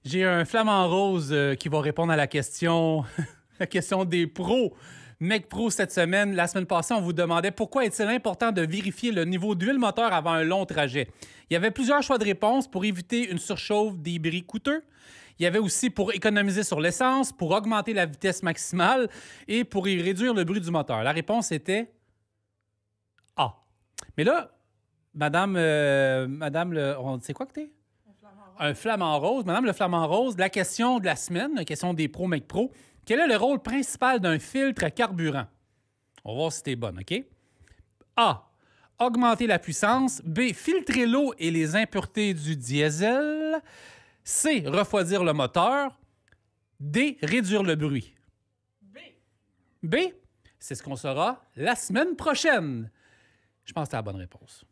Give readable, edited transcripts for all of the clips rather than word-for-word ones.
J'ai un flamant rose qui va répondre à la question, la question des pros. Mec Pro cette semaine. La semaine passée, on vous demandait pourquoi est-il important de vérifier le niveau d'huile moteur avant un long trajet. Il y avait plusieurs choix de réponses pour éviter une surchauffe des bris coûteux. Il y avait aussi pour économiser sur l'essence, pour augmenter la vitesse maximale et pour y réduire le bruit du moteur. La réponse était A. Mais là, Madame c'est quoi que t'es? Un flamant rose. Madame le flamant rose, la question de la semaine, la question des pros, Mec Pro. Quel est le rôle principal d'un filtre à carburant? On va voir si t'es bonne, OK? A. Augmenter la puissance. B. Filtrer l'eau et les impuretés du diesel. C. Refroidir le moteur. D. Réduire le bruit. B. C'est ce qu'on saura la semaine prochaine. Je pense que c'est la bonne réponse.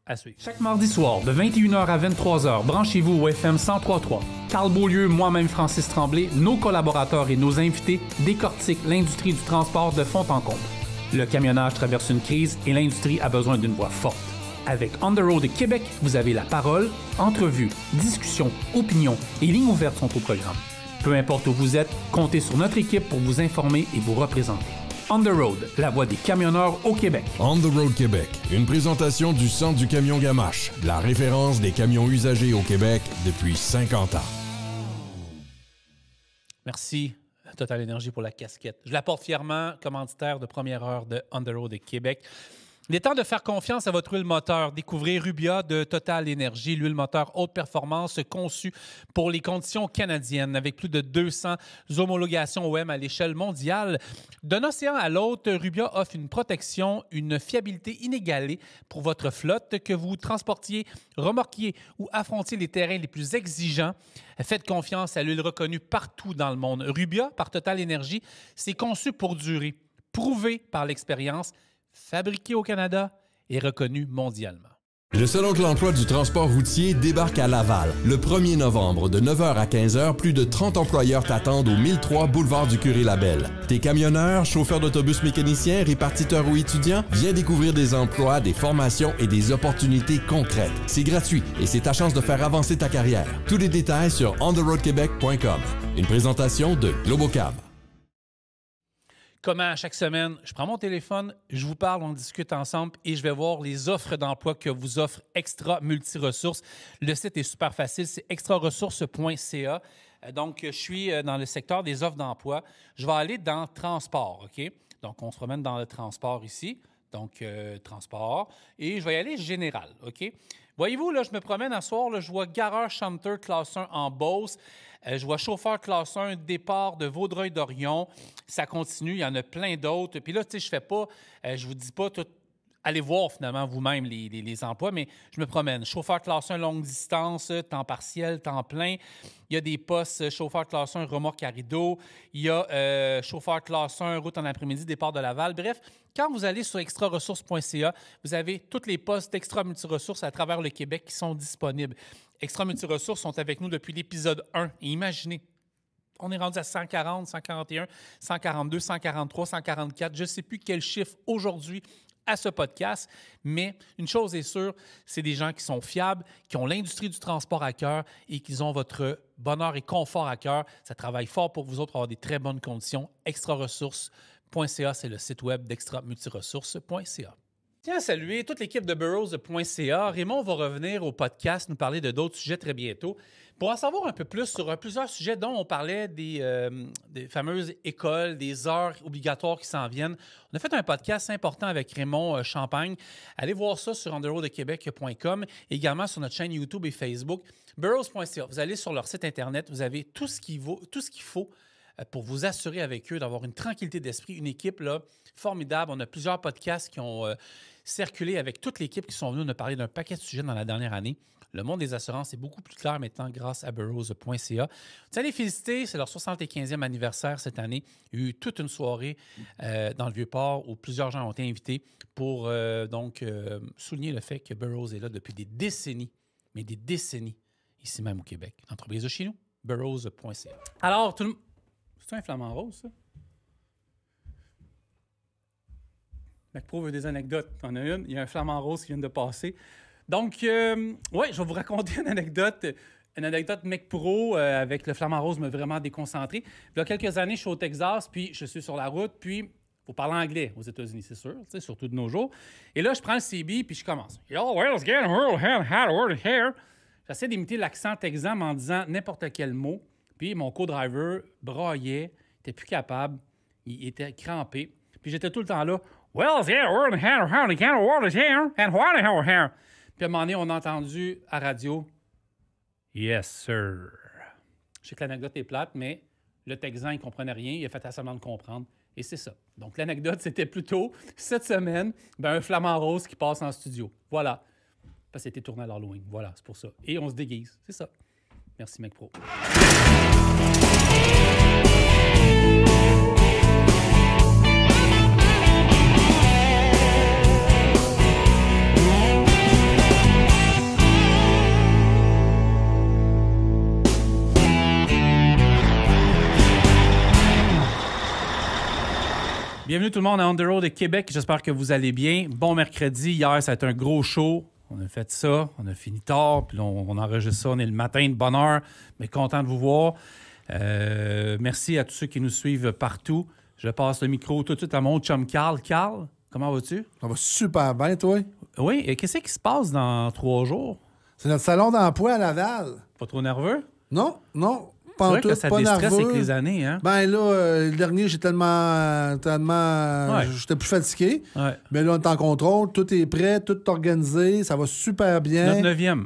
À suivre. Chaque mardi soir, de 21h à 23h, branchez-vous au FM 103.3. Carl Beaulieu, moi-même Francis Tremblay, nos collaborateurs et nos invités décortiquent l'industrie du transport de fond en comble. Le camionnage traverse une crise et l'industrie a besoin d'une voix forte. Avec On the Road Québec, vous avez la parole, entrevues, discussions, opinions et lignes ouvertes sont au programme. Peu importe où vous êtes, comptez sur notre équipe pour vous informer et vous représenter. On the Road, la voix des camionneurs au Québec. On the Road Québec, une présentation du Centre du camion Gamache, la référence des camions usagés au Québec depuis 50 ans. Merci Total Énergie pour la casquette. Je la porte fièrement, commanditaire de première heure de On the Road Québec. Il est temps de faire confiance à votre huile moteur. Découvrez Rubia de Total Énergie, l'huile moteur haute performance conçue pour les conditions canadiennes avec plus de 200 homologations OM à l'échelle mondiale. D'un océan à l'autre, Rubia offre une protection, une fiabilité inégalée pour votre flotte, que vous transportiez, remorquiez ou affrontiez les terrains les plus exigeants. Faites confiance à l'huile reconnue partout dans le monde. Rubia, par Total Énergie, c'est conçu pour durer, prouvé par l'expérience, fabriqué au Canada et reconnu mondialement. Le Salon de l'emploi du transport routier débarque à Laval. Le 1er novembre, de 9h à 15h, plus de 30 employeurs t'attendent au 1003 boulevard du Curé-Labelle. T'es camionneur, chauffeur d'autobus mécanicien, répartiteur ou étudiant? Viens découvrir des emplois, des formations et des opportunités concrètes. C'est gratuit et c'est ta chance de faire avancer ta carrière. Tous les détails sur ontheroadquebec.com. Une présentation de Globocab. Comme à chaque semaine, je prends mon téléphone, je vous parle, on discute ensemble et je vais voir les offres d'emploi que vous offre Extra Multiressources. Le site est super facile, c'est extraressources.ca. Donc, je suis dans le secteur des offres d'emploi. Je vais aller dans transport, OK? Donc, on se promène dans le transport ici. Donc, transport. Et je vais y aller général, OK? Voyez-vous, là, je me promène un soir, là, je vois gareur chanteur classe 1 en Beauce. Je vois chauffeur classe 1, départ de Vaudreuil-Dorion. Ça continue, il y en a plein d'autres. Puis là, tu sais, je fais pas, je vous dis pas tout. Allez voir finalement vous-même les emplois, mais je me promène. Chauffeur classe 1 longue distance, temps partiel, temps plein. Il y a des postes chauffeur classe 1 remorque à rideau. Il y a chauffeur classe 1 route en après-midi, départ de Laval. Bref, quand vous allez sur extraressources.ca, vous avez tous les postes d'Extra Multiressources à travers le Québec qui sont disponibles. Extra Multiressources sont avec nous depuis l'épisode 1. Et imaginez, on est rendu à 140, 141, 142, 143, 144. Je ne sais plus quel chiffre aujourd'hui à ce podcast, mais une chose est sûre, c'est des gens qui sont fiables, qui ont l'industrie du transport à cœur et qui ont votre bonheur et confort à cœur. Ça travaille fort pour vous autres pour avoir des très bonnes conditions. Extraressources.ca, c'est le site web d'extramultiressources.ca. Tiens à saluer toute l'équipe de Burroughs.ca. Raymond va revenir au podcast, nous parler de d'autres sujets très bientôt. Pour en savoir un peu plus sur plusieurs sujets dont on parlait des fameuses écoles, des heures obligatoires qui s'en viennent, on a fait un podcast important avec Raymond Champagne. Allez voir ça sur ontheroadquebec.com et également sur notre chaîne YouTube et Facebook. Burroughs.ca, vous allez sur leur site Internet, vous avez tout ce qu'il faut pour vous assurer avec eux d'avoir une tranquillité d'esprit, une équipe là, formidable. On a plusieurs podcasts qui ont circulé avec toute l'équipe qui sont venus nous parler d'un paquet de sujets dans la dernière année. Le monde des assurances est beaucoup plus clair maintenant grâce à Burroughs.ca. Vous allez les féliciter, c'est leur 75e anniversaire cette année. Il y a eu toute une soirée dans le Vieux-Port où plusieurs gens ont été invités pour souligner le fait que Burroughs est là depuis des décennies, mais des décennies, ici même au Québec. L'entreprise de chez nous, Burroughs.ca. Alors, c'est un flamant rose, ça? Mec Pro veut des anecdotes. T'en as une? Il y a un flamant rose qui vient de passer. Donc, je vais vous raconter une anecdote. Une anecdote mec pro avec le Flamand Rose m'a vraiment déconcentré. Puis là, quelques années, je suis au Texas, puis je suis sur la route, puis il faut parler anglais aux États-Unis, c'est sûr, surtout de nos jours. Et là, je prends le CB, puis je commence. Yo, well, it's getting real hard here. J'essaie d'imiter l'accent texan en disant n'importe quel mot. Puis mon co-driver braillait, il était plus capable, il était crampé. Puis j'étais tout le temps là. Well, it's getting real hard here, and what here? Puis à un moment donné, on a entendu à radio. Yes, sir. Je sais que l'anecdote est plate, mais le Texan, il ne comprenait rien. Il a fait semblant de comprendre. Et c'est ça. Donc, l'anecdote, c'était plutôt, cette semaine, un Flamand Rose qui passe en studio. Voilà. Parce que c'était tourné à l'Halloween. Voilà, c'est pour ça. Et on se déguise. C'est ça. Merci, Mec Pro. Bienvenue tout le monde à On The Road de Québec. J'espère que vous allez bien. Bon mercredi. Hier, ça a été un gros show. On a fait ça. On a fini tard. Puis on enregistre ça. On est le matin de bonne heure. Mais content de vous voir. Merci à tous ceux qui nous suivent partout. Je passe le micro tout de suite à mon chum Carl. Carl, comment vas-tu? Ça va super bien, toi. Oui. Et qu'est-ce qui se passe dans 3 jours? C'est notre salon d'emploi à Laval. Pas trop nerveux? Non. C'est vrai Pas que ça pas déstresse nerveux. avec les années, hein? Ben là, le dernier, j'ai tellement Ouais. j'étais plus fatigué. Ouais. Mais là, on est en contrôle. Tout est prêt, tout est organisé. Ça va super bien. Notre 9e.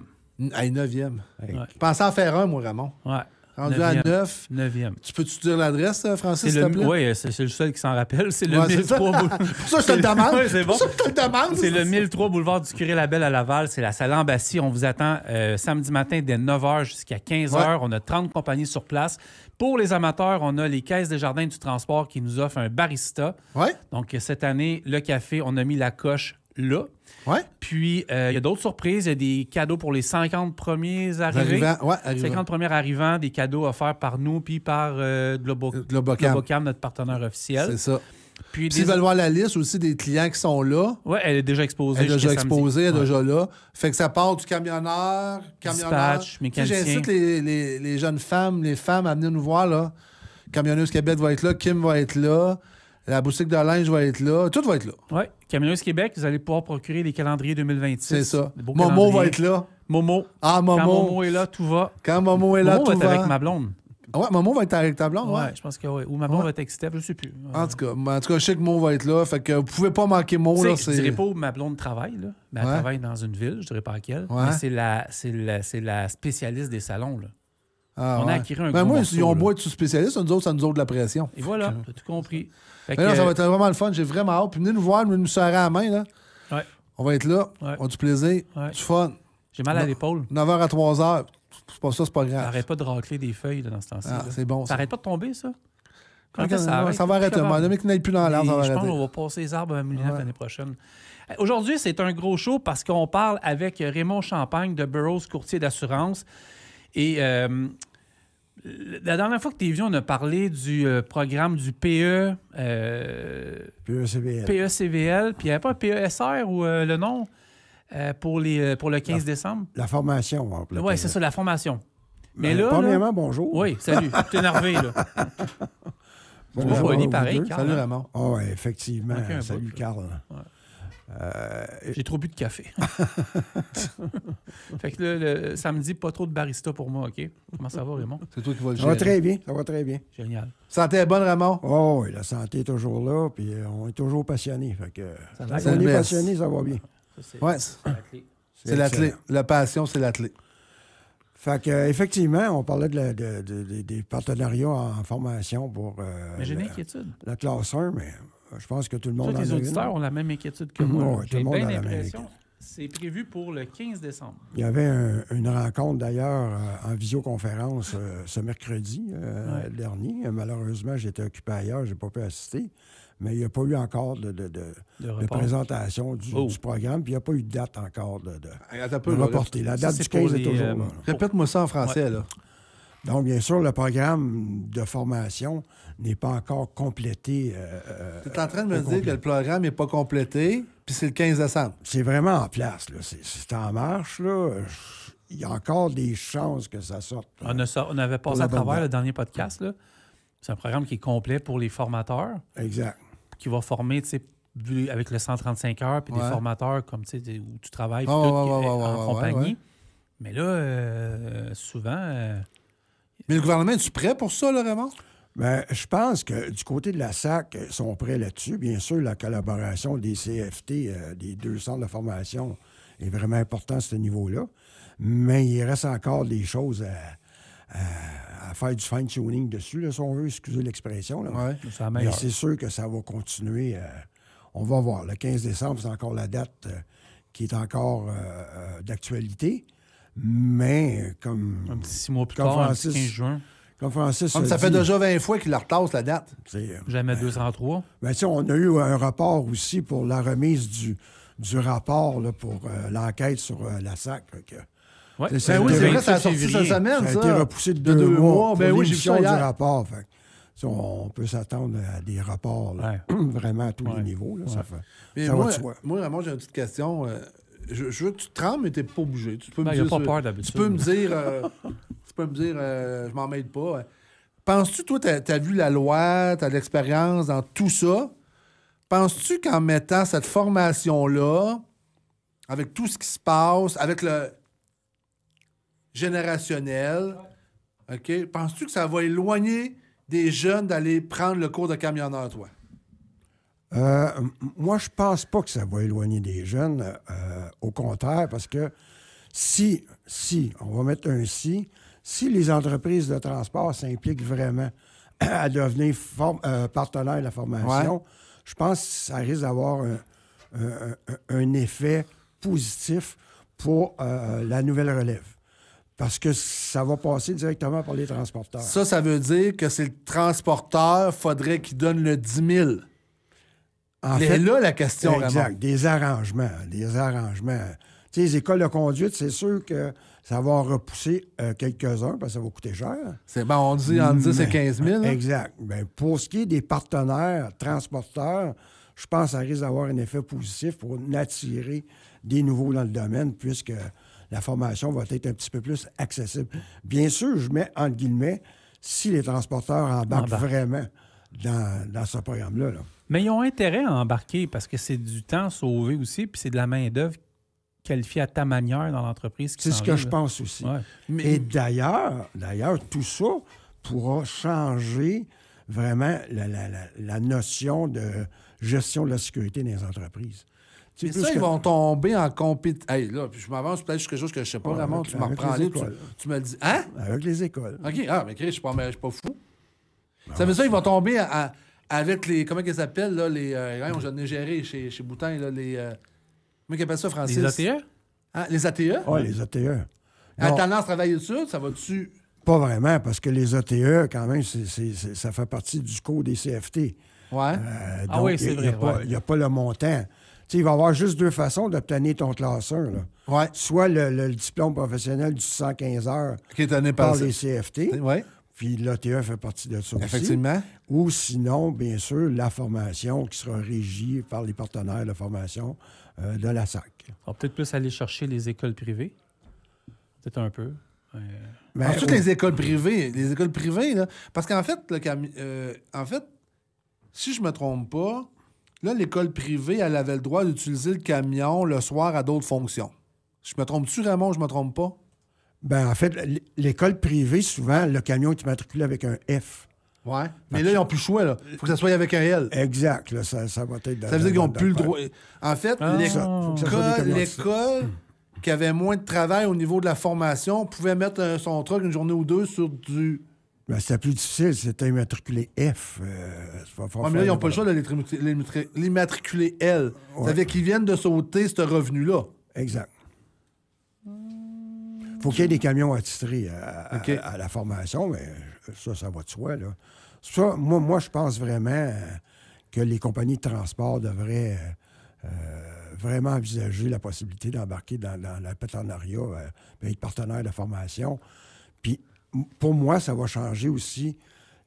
Hey, 9e. Ouais. Je pensais en faire un, moi, Ramon. Ouais. Rendu à 9. 9e. Tu peux-tu dire l'adresse, Francis, s'il te plaît? Oui, c'est le seul qui s'en rappelle. C'est le Ouais, c'est 1003 boulevard. Pour ça que je te le demande. Ouais, c'est bon. Pour ça que je te le demande. C'est le 1003 boulevard du Curé-Labelle à Laval. C'est la salle Ambassie. On vous attend samedi matin dès 9h jusqu'à 15h. Ouais. On a 30 compagnies sur place. Pour les amateurs, on a les Caisses des Jardins du Transport qui nous offrent un barista. Ouais. Donc, cette année, le café, on a mis la coche là. Ouais. Puis, il y a d'autres surprises. Il y a des cadeaux pour les 50 premiers arrivés. Arrivant. 50 premiers arrivants, des cadeaux offerts par nous puis par Globocam, notre partenaire officiel. C'est ça. Puis S'ils veulent voir la liste aussi des clients qui sont là, Oui, elle est déjà exposée. elle est déjà exposée, elle est Ouais. déjà là. Fait que ça part du camionneur. Dispatch, Tu sais, mécanicien. j'incite les jeunes femmes, les femmes à venir nous voir, là. Camionneuse Québec va être là, Kim va être là, la boutique de linge va être là, tout va être là. Oui, Camionneuse Québec, vous allez pouvoir procurer les calendriers 2026. C'est ça. Des beaux Momo calendriers. va être là. Momo. Ah, Quand Momo Momo. est là, tout va. Quand Momo est là, Momo va tout être va. avec ma blonde. Ah ouais, Momo va être avec ta blonde, Ouais, ouais. je pense que oui. Ou ma blonde Ouais. va être avec Steph, je ne sais plus. En tout cas, je sais que Mo va être là. Fait que vous pouvez pas manquer Mo, Tu sais, là. je ne dirais pas où ma blonde travaille, là. Mais elle Ouais. travaille dans une ville, je ne dirais pas laquelle. Ouais. Mais c'est la spécialiste des salons, là. Ah, On a ouais. acquis un Ben gros moi, morceau, ils ont là. beau être sous-spécialistes, nous autres, ça nous ôte de la pression. Et voilà, tu as tout compris. Fait Mais là, que, ça va être vraiment le fun. J'ai vraiment hâte. Puis venez nous voir, venez nous serrer à la main, là. ouais, On va être là. Ouais. On a du plaisir, Ouais. du fun. j'ai mal à Non. l'épaule. 9h à 3h. C'est pas ça, c'est pas grave. T'arrêtes pas de racler des feuilles là, dans ce temps-ci. Ah, là. c'est bon, ça. T'arrêtes pas de tomber, ça? Quand Ok, est-ce que ça va arrêter. Le mec qui n'aille plus dans l'air, ça va Je pense arrêter. qu'on va passer les arbres à Moulinex Ouais. l'année prochaine. Aujourd'hui, c'est un gros show parce qu'on parle avec Raymond Champagne de Burroughs Courtier d'assurance. Et la dernière fois que tu es venu, on a parlé du programme du PECVL. PECVL. Puis il n'y avait pas un PESR ou le nom pour le 15 décembre? La formation, on va appeler Oui, c'est ça, la formation. Mais là, premièrement, bonjour. oui, salut. Tu es énervé, là. Bonjour pas poli, à vous pareil, deux. Carl. Salut, Ramon. Ah oui, effectivement. Manquait un Salut, bout, Carl. J'ai trop bu de café. Fait que là, le samedi, pas trop de barista pour moi, OK? Comment ça va, Raymond? C'est toi qui vas le Ça va gérer. très bien, ça va très bien. Génial. Santé est bonne, Ramon? Oh oui, la santé est toujours là, puis on est toujours passionné. Fait que, Ça quand va. C'est on le est best. passionné, ça va bien. Ça, c'est Ouais, la clé. c'est la clé. excellent. La passion, c'est la clé. Fait que, effectivement, on parlait des partenariats en formation pour Mais j'ai une inquiétude. la classe 1, mais je pense que tout le monde Tous en les a une. auditeurs ont la même inquiétude que Ouais, moi. tout J'ai le monde bien a la même l'impression. inquiétude. C'est prévu pour le 15 décembre. Il y avait une rencontre d'ailleurs en visioconférence ce mercredi dernier. Malheureusement, j'étais occupé ailleurs, je n'ai pas pu assister. Mais il n'y a pas eu encore de report. présentation du Oh. programme, puis il n'y a pas eu de date encore de Attends un peu, là. reporter. La Ça, date c'est du 15 pour est les, toujours là. Répète-moi ça en français, là. Donc, bien sûr, le programme de formation n'est pas encore complété. Tu es en train de me au dire complet. que le programme n'est pas complété, puis c'est le 15 décembre. C'est vraiment en place. Là. C'est en marche. Là. il y a encore des chances que ça sorte. On avait passé à travers le dernier podcast. Là. C'est un programme qui est complet pour les formateurs. Exact. Qui va former, tu sais, avec le 135 heures, puis des formateurs comme, tu sais, où tu travailles puis en compagnie. Mais là, souvent... Mais le gouvernement, es-tu prêt pour ça, là, Raymond? Bien, je pense que du côté de la SAC, ils sont prêts là-dessus. Bien sûr, la collaboration des CFT, des 2 centres de formation, est vraiment importante à ce niveau-là. Mais il reste encore des choses à faire du fine-tuning dessus, là, si on veut, excusez l'expression. Là. Ouais. Mais c'est sûr que ça va continuer. On va voir. Le 15 décembre, c'est encore la date qui est encore d'actualité. Mais comme... Un petit 6 mois plus tard, Francis, un petit 15 juin. Comme Francis ça fait déjà 20 fois qu'il la retasse, la date. Jamais 203. Ben, on a eu un rapport aussi pour la remise du rapport là, pour l'enquête sur la SAC. Ouais. Oui, c'est vrai, ça a sorti cette semaine, ça. Ça a été repoussé de 2 mois. Ben oui, j'ai vu ça du hier. rapport. Fait, on peut s'attendre à des rapports là, vraiment à tous les niveaux. Là, ça va de soi. Moi, vraiment, j'ai une petite question. Je veux que tu te trembles, mais tu n'es pas obligé. Tu peux me dire, il n'y a pas peur d'habitude. Tu peux me dire, je m'en mêle pas. Penses-tu, toi, tu as vu la loi, tu as de l'expérience dans tout ça. Penses-tu qu'en mettant cette formation-là, avec tout ce qui se passe, avec le générationnel, OK, penses-tu que ça va éloigner des jeunes d'aller prendre le cours de camionneur, toi? Moi, je pense pas que ça va éloigner des jeunes. Au contraire, parce que si, on va mettre un si les entreprises de transport s'impliquent vraiment à devenir partenaires de la formation, je pense que ça risque d'avoir un effet positif pour la nouvelle relève. Parce que ça va passer directement par les transporteurs. Ça veut dire que c'est le transporteur, faudrait qu'il donne le 10 000. En fait, là, la question, exact, Raymond. des arrangements. Tu sais, les écoles de conduite, c'est sûr que ça va en repousser quelques-uns, parce que ça va coûter cher. C'est bon, on dit 10 et 15 000. Exact. Bien, pour ce qui est des partenaires transporteurs, je pense que ça risque d'avoir un effet positif pour attirer des nouveaux dans le domaine, puisque la formation va être un petit peu plus accessible. Bien sûr, je mets entre guillemets, si les transporteurs embarquent vraiment dans ce programme-là. Là. Mais ils ont intérêt à embarquer parce que c'est du temps sauvé aussi, puis c'est de la main-d'œuvre qualifiée à ta manière dans l'entreprise. C'est ce que je pense aussi. Ouais. Et d'ailleurs, tout ça pourra changer vraiment la notion de gestion de la sécurité dans les entreprises. Mais ça, ils vont tomber en compétition. Hey, là, puis je m'avance peut-être sur quelque chose que je sais pas, Ramon. Tu m'en reprends tu me le dis. Hein? Avec les écoles. OK. Ah, mais Chris, je suis pas fou. Ça veut dire qu'ils vont tomber avec les. Comment ils s'appellent, là? J'en ai géré chez Boutin, là. Comment ils appellent ça, Francis? Les ATE? Hein? Les ATE? Oui, les ATE. La tendance travailler dessus, ça va-tu. Pas vraiment, parce que les ATE, quand même, ça fait partie du cours des CFT. Ouais. Ah oui, c'est vrai. Il n'y a pas le montant. Tu sais, il va y avoir juste 2 façons d'obtenir ton classe 1. Là. Ouais. Soit le diplôme professionnel du 115 heures qui est donné par les CFT. Ouais. Puis l'ATE fait partie de ça aussi. Effectivement. Ou sinon, bien sûr, la formation qui sera régie par les partenaires de formation de la SAC. On va peut-être plus aller chercher les écoles privées. Peut-être un peu. Ensuite, les écoles privées. Les écoles privées, là. Parce qu'en fait, si je me trompe pas, là, l'école privée, elle avait le droit d'utiliser le camion le soir à d'autres fonctions. Je me trompe-tu, Raymond, ou je me trompe pas? Ben en fait, l'école privée, souvent, le camion est immatriculé avec un F. Ouais. Mais là, ils n'ont plus le choix, là. Il faut que ça soit avec un L. Exact. Là, ça va être... Ça veut dire qu'ils n'ont plus le droit. En fait, l'école qui avait moins de travail au niveau de la formation pouvait mettre son truck une journée ou deux sur du... Ben, c'était plus difficile. C'était immatriculé F. Mais là, ils n'ont pas le choix de l'immatriculer L. Ouais. Ça veut dire qu'ils viennent de sauter ce revenu-là. Exact. Faut qu'il y ait des camions attitrés à la formation, mais ça va de soi. Là. Ça, moi, je pense vraiment que les compagnies de transport devraient vraiment envisager la possibilité d'embarquer dans le partenariat, être partenaire de formation. Puis, pour moi, ça va changer aussi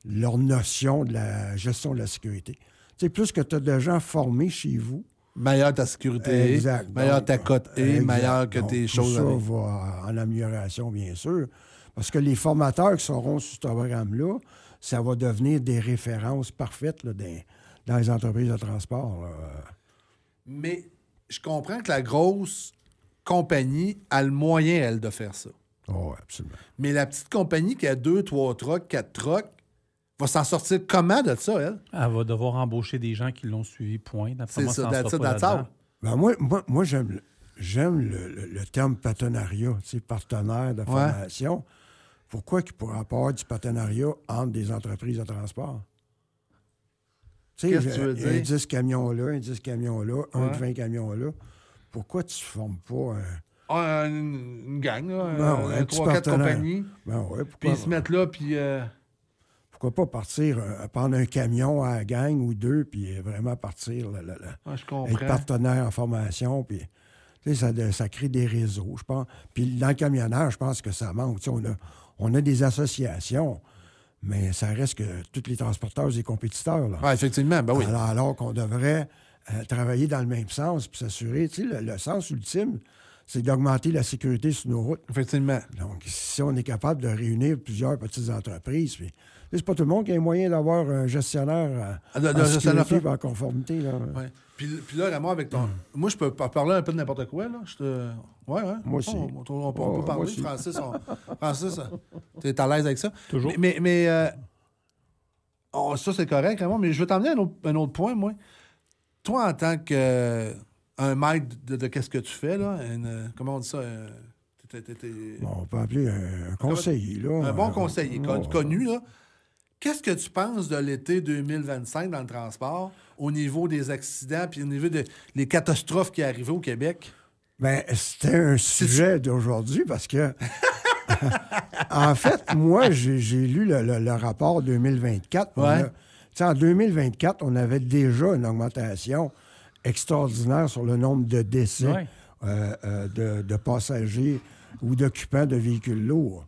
leur notion de la gestion de la sécurité. Tu sais, plus que tu as de gens formés chez vous Meilleure ta sécurité, Exact. meilleure Donc, ta cote exact. meilleure que Donc, tes tout choses. ça avec. va en amélioration, bien sûr. Parce que les formateurs qui seront sur ce programme-là, ça va devenir des références parfaites là, dans les entreprises de transport. Là. Mais je comprends que la grosse compagnie a le moyen, elle, de faire ça. Oh, absolument. Mais la petite compagnie qui a 2, 3 trucks, 4 trucks, va s'en sortir comment de ça, elle? Elle va devoir embaucher des gens qui l'ont suivi, point. D'après C'est moi, ça, en that's sera it, pas that's là-dedans. all. Ben moi j'aime le terme partenariat, tu sais, partenaire de formation. Pourquoi qu'il ne pourrait pas avoir du partenariat entre des entreprises de transport? Tu sais, Qu'est-ce que tu veux dire? un 10 camions là, un 10 camions là, un Ouais. de 20 camions là. Pourquoi tu ne formes pas un... Ah, une gang, là, Ben ouais, un petit 3-4 partenaire. compagnies, Ben ouais, puis pourquoi, ils se mettent là, puis... pourquoi pas partir, prendre un camion à la gang ou deux, puis vraiment partir, je être comprends. partenaire en formation, puis tu sais, ça crée des réseaux, je pense. Puis dans le camionnage, je pense que ça manque. Tu sais, on a des associations, mais ça reste que tous les transporteurs et compétiteurs. Là. Oui, effectivement, ben oui. Alors qu'on devrait travailler dans le même sens, puis s'assurer, tu sais, le sens ultime, c'est d'augmenter la sécurité sur nos routes. Effectivement. Donc, si on est capable de réunir plusieurs petites entreprises, puis c'est pas tout le monde qui a les moyens d'avoir un gestionnaire De en gestionnaire sécurité et en conformité. Là. Ouais. Puis là, Raymond, avec ton... Moi, je peux parler un peu de n'importe quoi, là. Ouais. Moi aussi. On peut moi parler. aussi. Francis, t'es à l'aise avec ça? Toujours. Mais ça, c'est correct, Raymond, mais je veux t'emmener à un autre point, moi. Toi, en tant que un maître de qu'est-ce que tu fais, là, comment on dit ça? Bon, on peut appeler un conseiller. Là. Un bon conseiller, Ouais. connu, là. Qu'est-ce que tu penses de l'été 2025 dans le transport au niveau des accidents puis au niveau des catastrophes qui arrivaient au Québec? Bien, c'était un sujet d'aujourd'hui parce que, en fait, moi, j'ai lu le rapport 2024. Ouais. En 2024, on avait déjà une augmentation extraordinaire sur le nombre de décès de passagers ou d'occupants de véhicules lourds.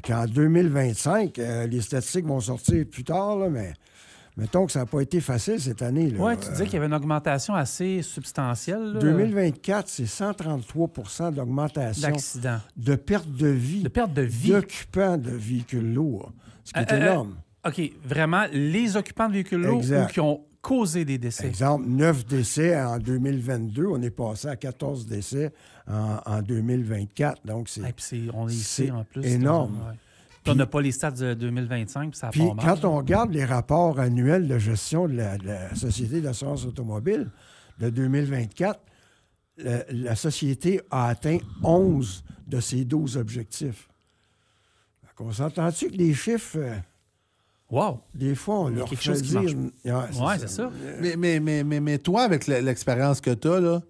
En 2025, les statistiques vont sortir plus tard, là, mais mettons que ça n'a pas été facile cette année. Oui, tu disais qu'il y avait une augmentation assez substantielle. Là, 2024, c'est 133 d'augmentation d'accidents. de perte de vie, De perte de vie. d'occupants de véhicules lourds, ce qui est énorme. OK, vraiment, les occupants de véhicules lourds Exact. ou qui ont causé des décès. Exemple, 9 décès en 2022, on est passé à 14 décès en 2024. Donc, c'est... Et puis on est c'est ici en plus. énorme. Ouais. Puis on n'a pas les stats de 2025, puis ça Puis part mal. quand on regarde les rapports annuels de gestion de la Société d'assurance automobile de 2024, la Société a atteint 11 de ses 12 objectifs. On s'entend-tu que les chiffres, Wow! des fois, on Il y a leur quelque fait chose qui dire... marche. Ouais, Oui, c'est ça. Mais toi, avec l'expérience que tu as, là,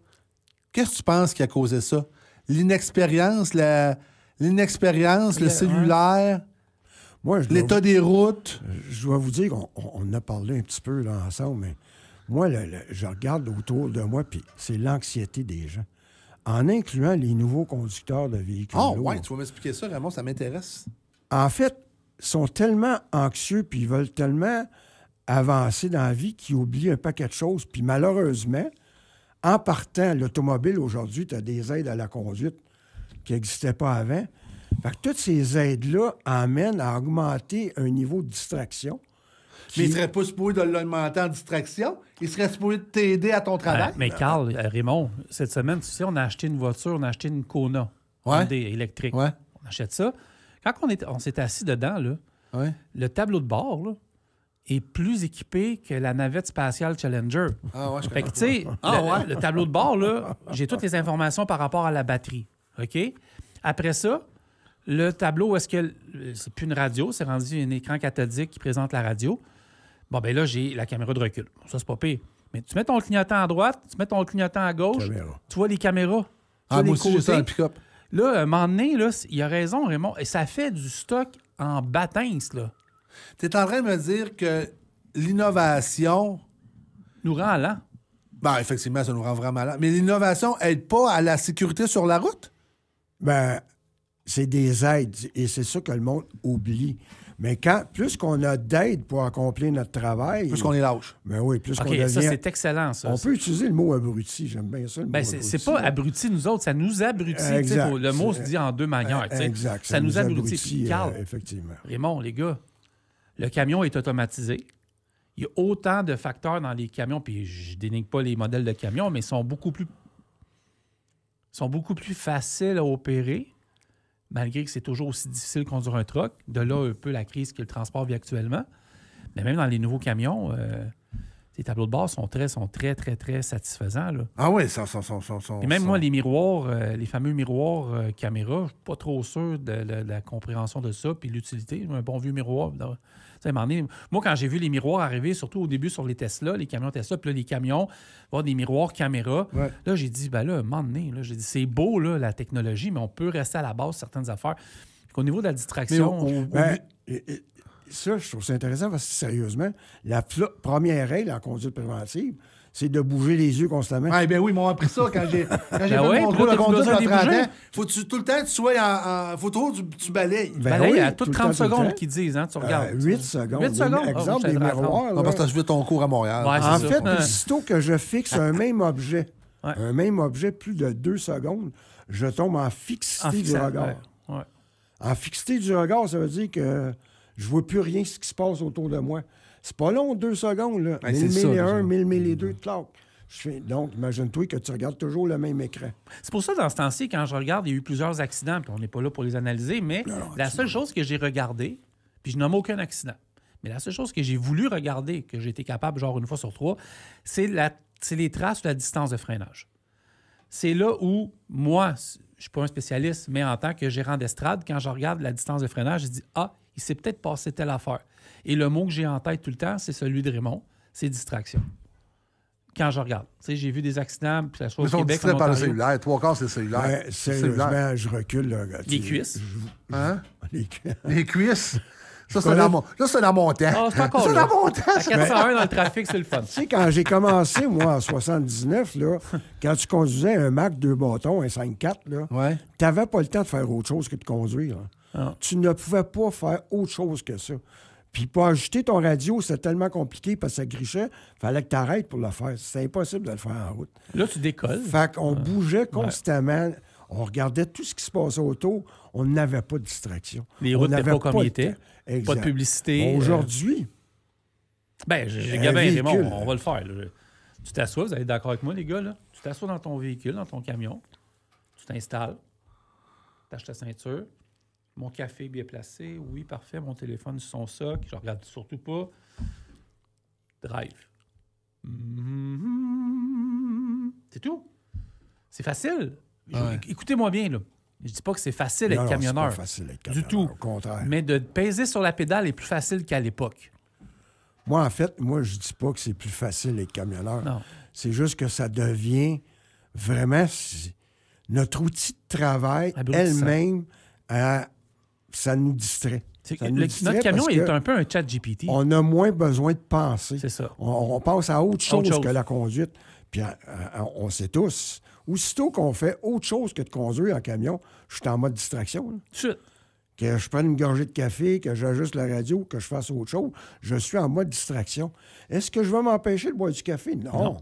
qu'est-ce que tu penses qui a causé ça? L'inexpérience, le cellulaire, Moi, l'état des routes. je dois vous dire qu'on a parlé un petit peu là, ensemble, mais moi, je regarde autour de moi, puis c'est l'anxiété des gens. En incluant les nouveaux conducteurs de véhicules Oh, lourds. ouais, tu vas m'expliquer ça, Raymond, ça m'intéresse. En fait, ils sont tellement anxieux, puis ils veulent tellement avancer dans la vie qu'ils oublient un paquet de choses. Puis malheureusement, en partant, l'automobile, aujourd'hui, tu as des aides à la conduite qui n'existaient pas avant. Fait que toutes ces aides-là amènent à augmenter un niveau de distraction. Mais il serait pas supposé de l'augmenter en distraction. Il serait supposé de t'aider à ton travail. Mais Carl, Raymond, cette semaine, tu sais, on a acheté une voiture, on a acheté une Kona Hyundai électrique. Ouais. On achète ça. Quand on s'est assis dedans, là, Ouais. le tableau de bord là, est plus équipé que la navette spatiale Challenger. Ah ouais, je Fait que, comprends. tu sais, le tableau de bord, là, j'ai toutes les informations par rapport à la batterie. OK? Après ça, le tableau, est-ce que c'est plus une radio, c'est rendu un écran cathodique qui présente la radio. Bon, ben là, j'ai la caméra de recul. Ça, c'est pas pire. Mais tu mets ton clignotant à droite, tu mets ton clignotant à gauche, Caméra. tu vois les caméras. Tu Ah, vois moi les aussi, j'ai ça dans le côtés. pick-up. Là, à un moment donné, là, il a raison, Raymond, et ça fait du stock en bâtins, là. Tu es en train de me dire que l'innovation, Nous rend lent. ben effectivement, ça nous rend vraiment malade. Mais l'innovation aide pas à la sécurité sur la route? Ben, c'est des aides. Et c'est ça que le monde oublie. Mais plus qu'on a d'aides pour accomplir notre travail... Plus qu'on est lâche. Ben oui, plus qu'on OK, devient... ça, c'est excellent, ça. On peut utiliser le mot abruti. J'aime bien ça, le mot abruti. C'est pas abruti, nous autres. Ça nous abrutit. Exact. Le mot se dit en deux manières. Exact. Ça nous abrutit. Puis, Carl, effectivement. Raymond, les gars, le camion est automatisé. Il y a autant de facteurs dans les camions, puis je dénigre pas les modèles de camions, mais ils sont beaucoup plus faciles à opérer, malgré que c'est toujours aussi difficile de conduire un truck. De là, un peu la crise que le transport vit actuellement. Mais même dans les nouveaux camions, les tableaux de bord sont très, très, très satisfaisants. Là. Ah oui, ça. Et même moi, les miroirs, les fameux miroirs caméra, je suis pas trop sûr de la compréhension de ça, puis l'utilité. Un bon vieux miroir. À un moment donné, moi, quand j'ai vu les miroirs arriver, surtout au début sur les Tesla, les camions Tesla, puis là, les camions, voir des miroirs caméra, là, j'ai dit, ben là, à un moment donné, là, j'ai dit, c'est beau, là, la technologie, mais on peut rester à la base certaines affaires. Au niveau de la distraction... Ça, je trouve ça intéressant parce que, sérieusement, la première règle en conduite préventive, c'est de bouger les yeux constamment. Ah, ben oui, ils m'ont appris ça quand j'ai fait mon contrôle de conduite besoin à de 30 bouger. ans. Faut que tout le temps, tu sois en... Faut toujours tu balayes. Balaye oui, à tout toutes le 30 temps, tout le secondes temps. qu'ils disent, hein, tu regardes. 8 secondes. 8 secondes? Exemple, des miroirs. Ah, là. parce que tu fais ton cours à Montréal. Ouais, En c'est fait, ça. aussitôt que je fixe un même objet, plus de 2 secondes, je tombe en fixité du regard. Ouais. En fixité du regard, ça veut dire que je vois plus rien de ce qui se passe autour de moi. C'est pas long, 2 secondes. Là. Ouais, c'est ça, 1001, déjà. 1002, clac. Donc, imagine-toi que tu regardes toujours le même écran. C'est pour ça, dans ce temps-ci, quand je regarde, il y a eu plusieurs accidents, puis on n'est pas là pour les analyser, mais la seule chose que j'ai regardée, puis je nomme aucun accident, mais la seule chose que j'ai voulu regarder, que j'ai été capable, genre une fois sur 3, c'est les traces de la distance de freinage. C'est là où, moi, je ne suis pas un spécialiste, mais en tant que gérant d'estrade, quand je regarde la distance de freinage, je dis « Ah, il s'est peut-être passé telle affaire. » Et le mot que j'ai en tête tout le temps, c'est celui de Raymond, c'est distraction. Quand je regarde. Tu sais, j'ai vu des accidents, puis ça soit Ils au sont Québec, distraits en par le Ontario. cellulaire. 3/4, c'est le cellulaire. Ouais, sérieusement, je recule. Là, Les cuisses. Hein? Les cuisses. Les cuisses. Ça, c'est dans mon temps. Ah, c'est encore Ça, là. dans mon temps. À 401 dans le trafic, c'est le fun. Tu sais, quand j'ai commencé, moi, en 79, là, quand tu conduisais un Mac 2 bâtons, un 5.4, là, Ouais. tu n'avais pas le temps de faire autre chose que de conduire. Là. Ah. Tu ne pouvais pas faire autre chose que ça. Puis pour ajuster ton radio, c'était tellement compliqué parce que ça grichait, il fallait que tu arrêtes pour le faire. C'était impossible de le faire en route. Là, tu décolles. Fait qu'on bougeait constamment. On regardait tout ce qui se passait autour. On n'avait pas de distraction. Les On routes n'étaient n'avait pas comme ils le étaient. temps. Exact. Pas de publicité. Bon, aujourd'hui, J'ai un Gabin et véhicule. Raymond, on va le faire. Là. Tu t'assois, vous allez être d'accord avec moi, les gars. Là. Tu t'assois dans ton véhicule, dans ton camion. Tu t'installes. Tu attaches ta ceinture. Mon café bien placé. Oui, parfait. Mon téléphone sur son soc. Je regarde surtout pas. Drive. C'est tout. C'est facile. Ouais. Écoutez-moi bien, là. Je dis pas que c'est facile d'être non, camionneur. c'est pas facile d'être Du camionneur, tout. au contraire. Mais de peser sur la pédale est plus facile qu'à l'époque. Moi, en fait, je dis pas que c'est plus facile d'être camionneur. Non. C'est juste que ça devient vraiment notre outil de travail Abrutissant. elle-même, ça nous distrait. Ça nous distrait Notre camion parce est que un peu un chat GPT. on a moins besoin de penser. C'est ça. On pense à autre chose, Autre chose. que la conduite. Puis on sait tous. Aussitôt qu'on fait autre chose que de conduire en camion, je suis en mode distraction. Là. Tout de suite. Que je prenne une gorgée de café, que j'ajuste la radio, que je fasse autre chose, je suis en mode distraction. Est-ce que je vais m'empêcher de boire du café? Non.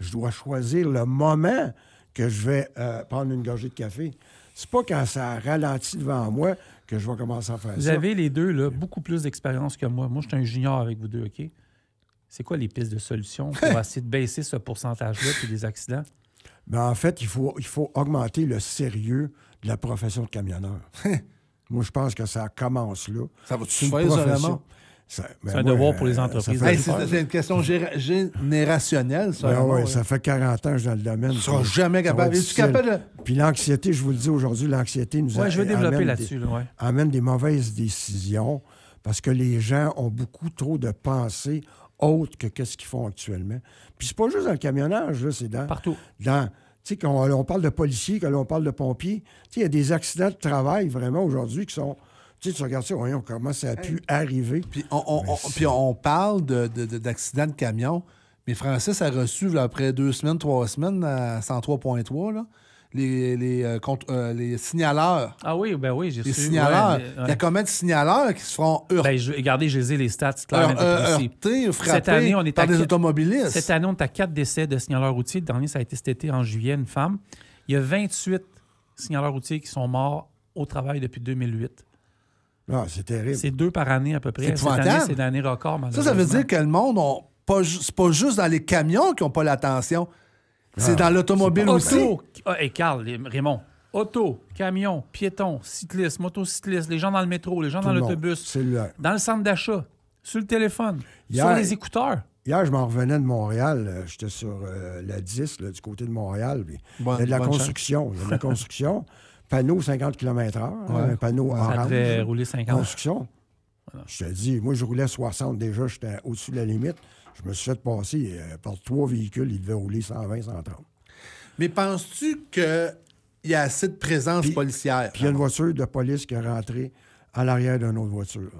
Je dois choisir le moment que je vais prendre une gorgée de café. C'est pas quand ça ralentit devant moi que je vais commencer à faire Vous ça. avez les deux là, beaucoup plus d'expérience que moi. Moi, je suis un junior avec vous deux, OK? C'est quoi les pistes de solutions pour essayer de baisser ce pourcentage-là puis des accidents? Ben, en fait, il faut augmenter le sérieux de la profession de camionneur. Moi, je pense que ça commence là. Ça va-tu C'est une faire, ça, profession. vraiment? C'est un devoir pour les entreprises. Ça fait, Hey, c'est une question générationnelle, ça. ben vraiment, ouais, ouais. ça fait 40 ans que je suis dans le domaine. Tu seras jamais capable. Es-tu capable de... Puis l'anxiété, je vous le dis aujourd'hui, l'anxiété nous Oui, je veux développer amène là-dessus. Là, ouais. amène des mauvaises décisions parce que les gens ont beaucoup trop de pensées autres que qu'est-ce qu'ils font actuellement. Puis c'est pas juste dans le camionnage, là, c'est Partout. tu sais, quand on parle de policiers, quand on parle de pompiers, tu sais, il y a des accidents de travail vraiment aujourd'hui qui sont... Tu sais, tu regardes ça, voyons comment ça a pu arriver. Puis on parle d'accidents de camion, mais Francis a reçu, là, après 2 semaines, 3 semaines, à 103.3, là, les signaleurs. Ah oui, ben oui, j'ai su. Les signaleurs. Ouais, Il y a combien de signaleurs qui se feront regardez, je les ai les stats, clairement. heurtés, frappés Cette année, on est par à des quatre- automobilistes? Cette année, on est à 4 décès de signaleurs routiers. Le dernier, ça a été cet été, en juillet, une femme. Il y a 28 signaleurs routiers qui sont morts au travail depuis 2008. Ah, c'est terrible. C'est 2 par année à peu près. C'est Cette année, épouvantable. c'est l'année record, Ça veut malheureusement. dire que le monde, c'est pas juste dans les camions qui n'ont pas l'attention. C'est dans l'automobile aussi. Auto, et Carl, Raymond, auto, camion, piéton, cycliste, motocycliste, les gens dans le métro, les gens Tout dans le monde. l'autobus, Cellulaire. dans le centre d'achat, sur le téléphone, Hier- sur les écouteurs. Hier, je m'en revenais de Montréal. J'étais sur la 10, là, du côté de Montréal. Puis il y a de la Bonne construction. Il y a de la construction. Panneau 50 km/h. Un panneau Ça orange. devait rouler 50. Construction. Je te dis, moi, je roulais 60 déjà. J'étais au-dessus de la limite. Je me suis fait passer par 3 véhicules. Ils devaient rouler 120, 130. Mais penses-tu qu'il y a assez de présence policière? Puis il y a une voiture de police qui est rentrée à l'arrière d'une autre voiture.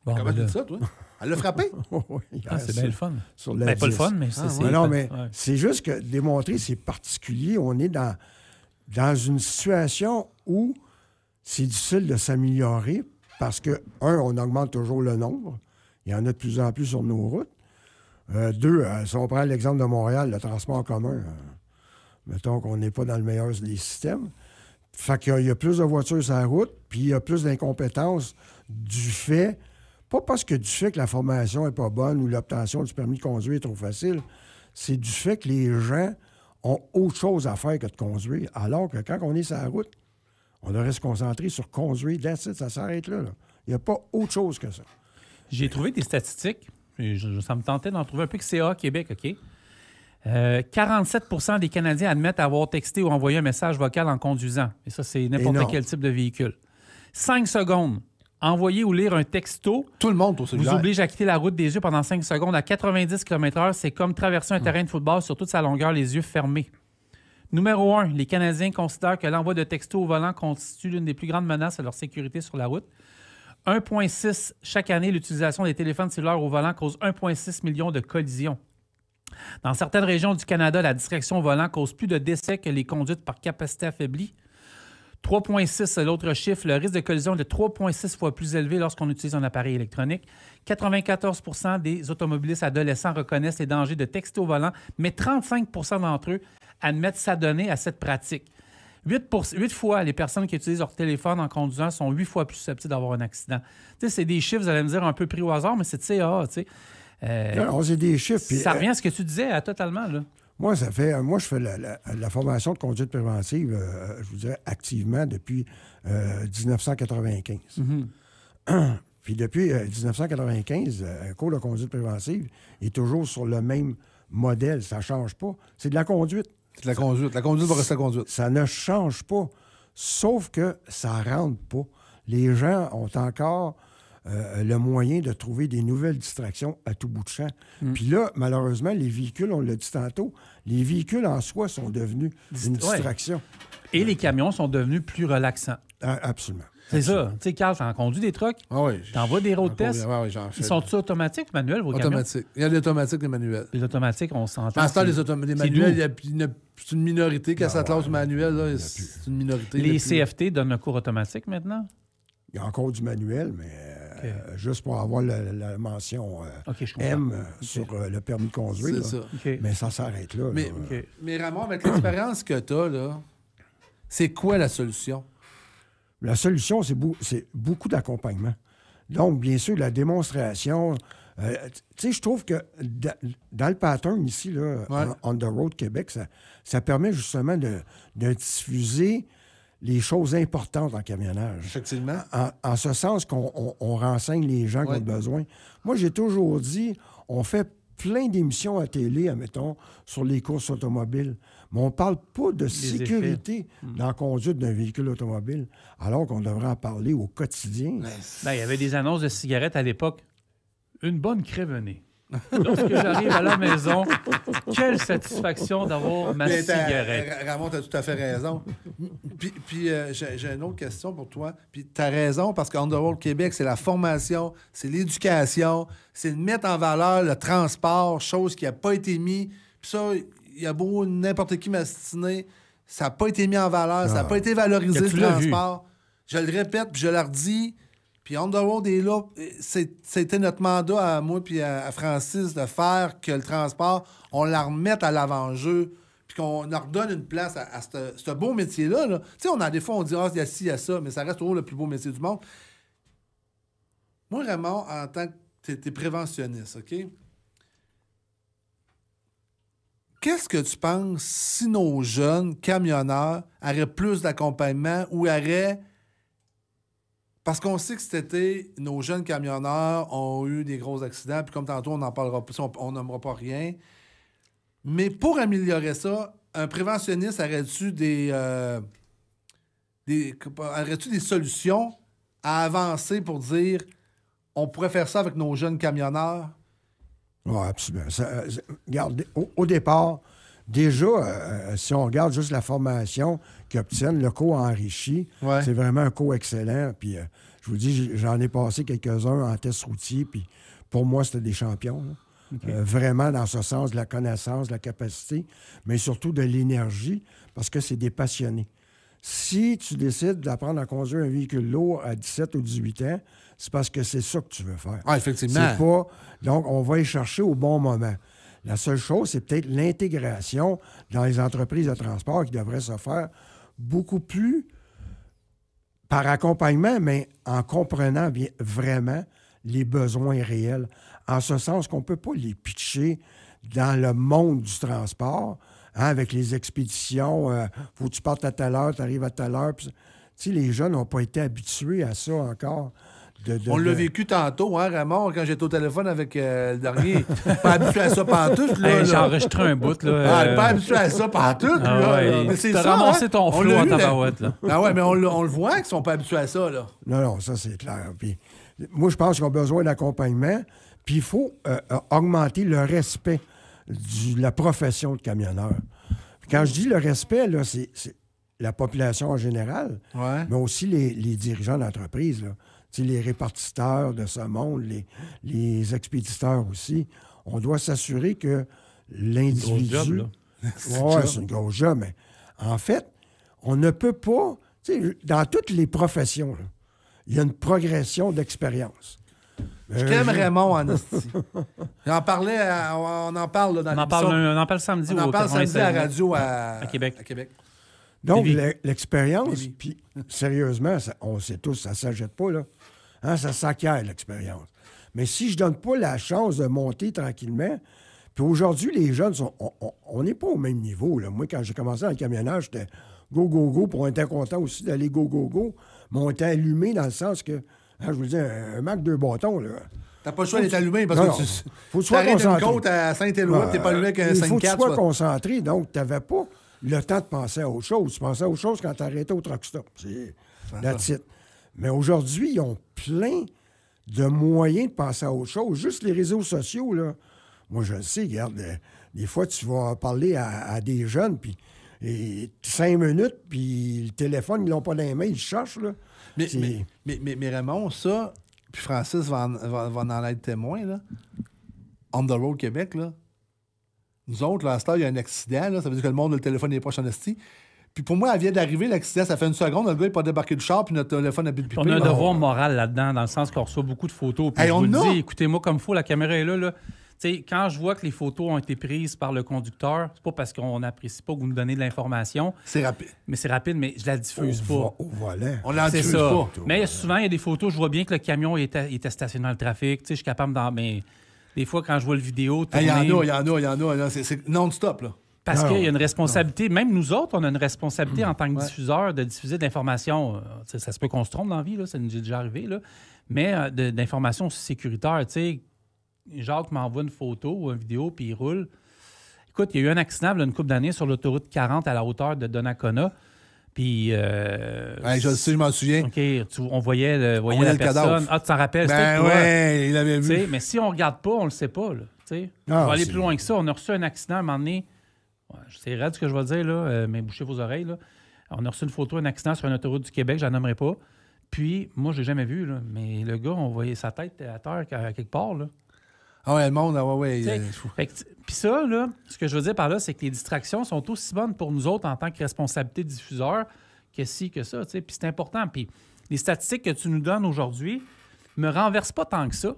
Bon, Comment ben tu là. dis ça, toi? Elle l'a frappé? Oui, Ah, c'est bien le fun. Sur la Ben, pas le 10. fun, mais c'est... Mais non, mais ouais. c'est juste que démontrer, c'est particulier. On est dans une situation où c'est difficile de s'améliorer parce que, un, on augmente toujours le nombre. Il y en a de plus en plus sur nos routes. Deux, si on prend l'exemple de Montréal, le transport en commun, mettons qu'on n'est pas dans le meilleur des systèmes. Fait qu'il y a plus de voitures sur la route, puis il y a plus d'incompétence du fait, pas parce que du fait que la formation n'est pas bonne ou l'obtention du permis de conduire est trop facile, c'est du fait que les gens ont autre chose à faire que de conduire, alors que quand on est sur la route, on devrait se concentrer sur conduire, that's it, ça s'arrête là. Il n'y a pas autre chose que ça. J'ai trouvé des statistiques. Ça me tentait d'en trouver un peu que CA Québec, OK? 47 des Canadiens admettent avoir texté ou envoyé un message vocal en conduisant. Et ça, c'est n'importe Énorme. quel type de véhicule. 5 secondes. Envoyer ou lire un texto Tout le monde au vous cellulaire. oblige à quitter la route des yeux pendant 5 secondes à 90 km/h. C'est comme traverser un terrain de football sur toute sa longueur, les yeux fermés. Numéro 1, les Canadiens considèrent que l'envoi de textos au volant constitue l'une des plus grandes menaces à leur sécurité sur la route. 1,6 chaque année, l'utilisation des téléphones cellulaires au volant cause 1,6 million de collisions. Dans certaines régions du Canada, la distraction au volant cause plus de décès que les conduites par capacité affaiblie. 3,6, c'est l'autre chiffre. Le risque de collision est de 3,6 fois plus élevé lorsqu'on utilise un appareil électronique. 94 des automobilistes adolescents reconnaissent les dangers de texter au volant, mais 35 d'entre eux admettent s'adonner à cette pratique. 8 fois, les personnes qui utilisent leur téléphone en conduisant sont 8 fois plus susceptibles d'avoir un accident. Tu sais, c'est des chiffres, vous allez me dire, un peu pris au hasard, mais c'est de CA, tu sais. Non, c'est des chiffres. Puis, Ça revient à ce que tu disais, totalement, là. moi, je fais la formation de conduite préventive, je vous dirais, activement depuis 1995. Puis depuis 1995, un cours de conduite préventive est toujours sur le même modèle. Ça ne change pas. C'est de la conduite. C'est de la conduite. La conduite va rester la conduite. Ça ne change pas. Sauf que ça ne rentre pas. Les gens ont encore le moyen de trouver des nouvelles distractions à tout bout de champ. Puis là, malheureusement, les véhicules, on l'a dit tantôt, les véhicules en soi sont devenus une distraction. Et les camions sont devenus plus relaxants. Ah, absolument. C'est ça. Tu sais, Carl, t'en conduis des trucks, Ah oui. t'envoies des road tests. Ah oui, j'en fais. Ils sont-ils automatiques ou manuels, vos camions? Automatiques. Il y a les automatiques, les manuels. Les automatiques, on s'entend. En ce temps, c'est- les c'est manuels, doux. c'est une minorité. Quand ça te lance manuel, là, c'est une minorité. Les Le plus- CFT donnent un cours automatique maintenant? Il y a encore du manuel, mais juste pour avoir la mention OK, je comprends. M sur le permis de conduire. C'est là. ça. OK. Mais ça s'arrête là. Mais, là. OK. mais Ramon, avec l'expérience que tu as, là, c'est quoi la solution? La solution, c'est beaucoup d'accompagnement. Donc, bien sûr, la démonstration. Tu sais, je trouve que dans le pattern ici, là, Ouais. On the Road Québec, ça permet justement de diffuser les choses importantes en camionnage. Effectivement. En ce sens qu'on renseigne les gens qui Ouais. ont besoin. Moi, j'ai toujours dit, on fait plein d'émissions à télé, admettons, sur les courses automobiles, mais on ne parle pas de sécurité dans la conduite d'un véhicule automobile, alors qu'on devrait en parler au quotidien. Ben, il y avait des annonces de cigarettes à l'époque. Une bonne crévenée. Lorsque j'arrive à la maison, quelle satisfaction d'avoir ma Mais cigarette. Ramon, tu as tout à fait raison. Puis j'ai une autre question pour toi. Puis tu as raison, parce qu'On the Road Québec, c'est la formation, c'est l'éducation, c'est de mettre en valeur le transport, chose qui n'a pas été mise. Puis ça, il y a beau n'importe qui m'astiner. ça n'a pas été mis en valeur, ça n'a pas été valorisé, Que tu le l'as vu. transport. Je le répète, puis je le redis. Puis On the Road est là. C'était notre mandat à moi puis à Francis de faire que le transport, on la remette à l'avant-jeu, puis qu'on leur donne une place à ce beau métier-là. Là. Tu sais, on a des fois, on dit, il y a ci, il y a ça, mais ça reste toujours le plus beau métier du monde. Moi, Raymond, en tant que t'es préventionniste, OK? Qu'est-ce que tu penses si nos jeunes camionneurs auraient plus d'accompagnement ou auraient... Parce qu'on sait que cet été, nos jeunes camionneurs ont eu des gros accidents, puis comme tantôt, on n'en parlera pas, on nommera pas rien. Mais pour améliorer ça, un préventionniste aurait-tu des solutions à avancer pour dire on pourrait faire ça avec nos jeunes camionneurs? Oui, absolument. Regarde, au départ, déjà, si on regarde juste la formation qu'ils obtiennent, le cours enrichi, c'est vraiment un cours excellent. Puis, je vous dis, j'en ai passé quelques-uns en test routier, puis pour moi, c'était des champions. Okay. Vraiment, dans ce sens, de la connaissance, de la capacité, mais surtout de l'énergie, parce que c'est des passionnés. Si tu décides d'apprendre à conduire un véhicule lourd à 17 ou 18 ans, c'est parce que c'est ça que tu veux faire. Ah, effectivement. C'est pas... Donc, on va y chercher au bon moment. La seule chose, c'est peut-être l'intégration dans les entreprises de transport qui devrait se faire beaucoup plus par accompagnement, mais en comprenant bien, vraiment les besoins réels. En ce sens qu'on ne peut pas les pitcher dans le monde du transport, hein, avec les expéditions. Faut que tu partes à telle heure, tu arrives à telle heure. Tu sais, les jeunes n'ont pas été habitués à ça encore. On l'a vécu tantôt, hein, Raymond, quand j'étais au téléphone avec le dernier. Pas habitué à ça pantoute, là. Hey, j'ai enregistré un bout, là. Pas habitué à ça pantoute, là. Ouais, Mais c'est t'as ça, ramassé ton flot en tabarouette, là. Ah ouais, mais on le voit qu'ils sont pas habitués à ça, là. Non, ça, c'est clair. Puis, moi, je pense qu'ils ont besoin d'accompagnement, puis il faut augmenter le respect de la profession de camionneur. Puis quand je dis le respect, là, c'est la population en général, mais aussi les dirigeants d'entreprise, là. Les répartiteurs de ce monde, les expéditeurs aussi. On doit s'assurer que l'individu... C'est un gros job, là. C'est un gros job, mais en fait, on ne peut pas... Dans toutes les professions, là, il y a une progression d'expérience. Je t'aime Raymond en esti. J'en parlais, on en parle là, dans l'émission. On en parle samedi. On en parle samedi à la radio à Québec. Donc, l'expérience, puis sérieusement, on sait tous, ça ne s'achète pas, là. Hein, ça s'acquiert, l'expérience. Mais si je ne donne pas la chance de monter tranquillement, puis aujourd'hui, les jeunes, on n'est pas au même niveau, là. Moi, quand j'ai commencé dans le camionnage, j'étais go, go, go, puis on était content aussi d'aller go, go, go, mais on était allumé dans le sens que, hein, je vous dis, un Mac 2 bâtons, là. T'as pas le choix d'être allumé parce que faut que tu sois concentré. Une côte à Saint-Éloi, t'es pas allumé avec un 5-4. Il faut que tu sois concentré, donc tu n'avais pas le temps de penser à autre chose. Tu pensais à autre chose quand tu arrêtais au truck stop. C'est that's it. Mais aujourd'hui, ils ont plein de moyens de penser à autre chose. Juste les réseaux sociaux, là. Moi, je le sais, regarde, des fois, tu vas parler à des jeunes, puis 5 minutes, puis le téléphone, ils l'ont pas dans les mains, ils cherchent, là. Mais Raymond, ça, puis Francis va en être témoin, là. On the Road Québec, là. Nous autres, là, à cette heure, il y a un accident, là. Ça veut dire que le monde, le téléphone est proche en esti. Puis pour moi, elle vient d'arriver, l'accident, ça fait une seconde, le gars n'est pas débarqué du char, puis notre téléphone a plus de piper. On a un devoir moral là-dedans, dans le sens qu'on reçoit beaucoup de photos. Puis je vous le dis, écoutez-moi comme il faut, la caméra est là. T'sais, quand je vois que les photos ont été prises par le conducteur, c'est pas parce qu'on n'apprécie pas que vous nous donnez de l'information. C'est rapide. Mais c'est rapide, mais je la diffuse pas. Voilà. On la diffuse pas. Mais souvent, il y a des photos, je vois bien que le camion était stationné dans le trafic. Je suis capable mais des fois, quand je vois le vidéo... Il y en a. C'est non-stop, là. Parce qu'il y a une responsabilité. Même nous autres, on a une responsabilité en tant que diffuseur de diffuser de l'information. Ça se peut qu'on se trompe dans la vie, là, ça nous est déjà arrivé, là. Mais d'informations sécuritaires. Tu sais, Jacques m'envoie une photo ou une vidéo, puis il roule. Écoute, il y a eu un accident il y a une couple d'années sur l'autoroute 40 à la hauteur de Donnacona. Puis. je le sais, je m'en souviens. OK, on voyait la personne. Cadavre. Ah, tu t'en rappelles? Oui, il l'avait vu. Mais si on ne regarde pas, on ne le sait pas. On va aller plus loin que ça. On a reçu un accident à un moment donné. C'est raide ce que je vais dire, là, mais bouchez vos oreilles. Là. On a reçu une photo d'un accident sur une autoroute du Québec, je n'en nommerai pas. Puis, moi, je l'ai jamais vu, là, mais le gars, on voyait sa tête à terre à quelque part. Là. Ah ouais, le monde, ouais. Puis ça, là, ce que je veux dire par là, c'est que les distractions sont aussi bonnes pour nous autres en tant que responsabilité diffuseur que ci, que ça. Puis c'est important. Puis les statistiques que tu nous donnes aujourd'hui me renversent pas tant que ça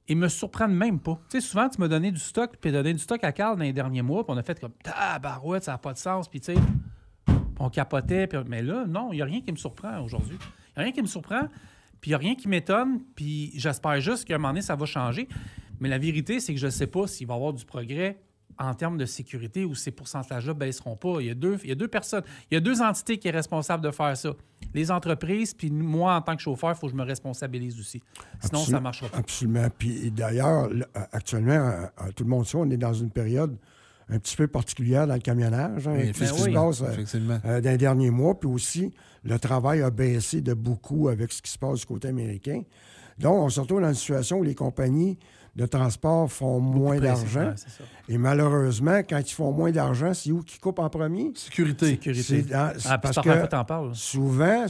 et me surprennent même pas. Tu sais, souvent, tu m'as donné du stock, puis donné du stock à Carl dans les derniers mois, puis on a fait comme « Tabarouette, ça n'a pas de sens », puis tu sais, on capotait. Mais là, non, il n'y a rien qui me surprend aujourd'hui. Il n'y a rien qui me surprend, puis il n'y a rien qui m'étonne, puis j'espère juste qu'à un moment donné, ça va changer. Mais la vérité, c'est que je ne sais pas s'il va y avoir du progrès en termes de sécurité ou ces pourcentages-là ne baisseront pas. Il y a deux personnes, il y a deux entités qui sont responsables de faire ça. Les entreprises, puis moi, en tant que chauffeur, il faut que je me responsabilise aussi. Sinon, ça ne marchera pas. Absolument. Puis d'ailleurs, actuellement, tout le monde sait, on est dans une période un petit peu particulière dans le camionnage. Hein, Oui, tout ce qui se passe dans les derniers mois. Puis aussi, le travail a baissé de beaucoup avec ce qui se passe du côté américain. Donc, on se retrouve dans une situation où les compagnies de transport font moins d'argent. Ouais, et malheureusement, quand ils font moins d'argent, c'est où qu'ils coupent en premier? Sécurité. Parce que t'en parles. souvent,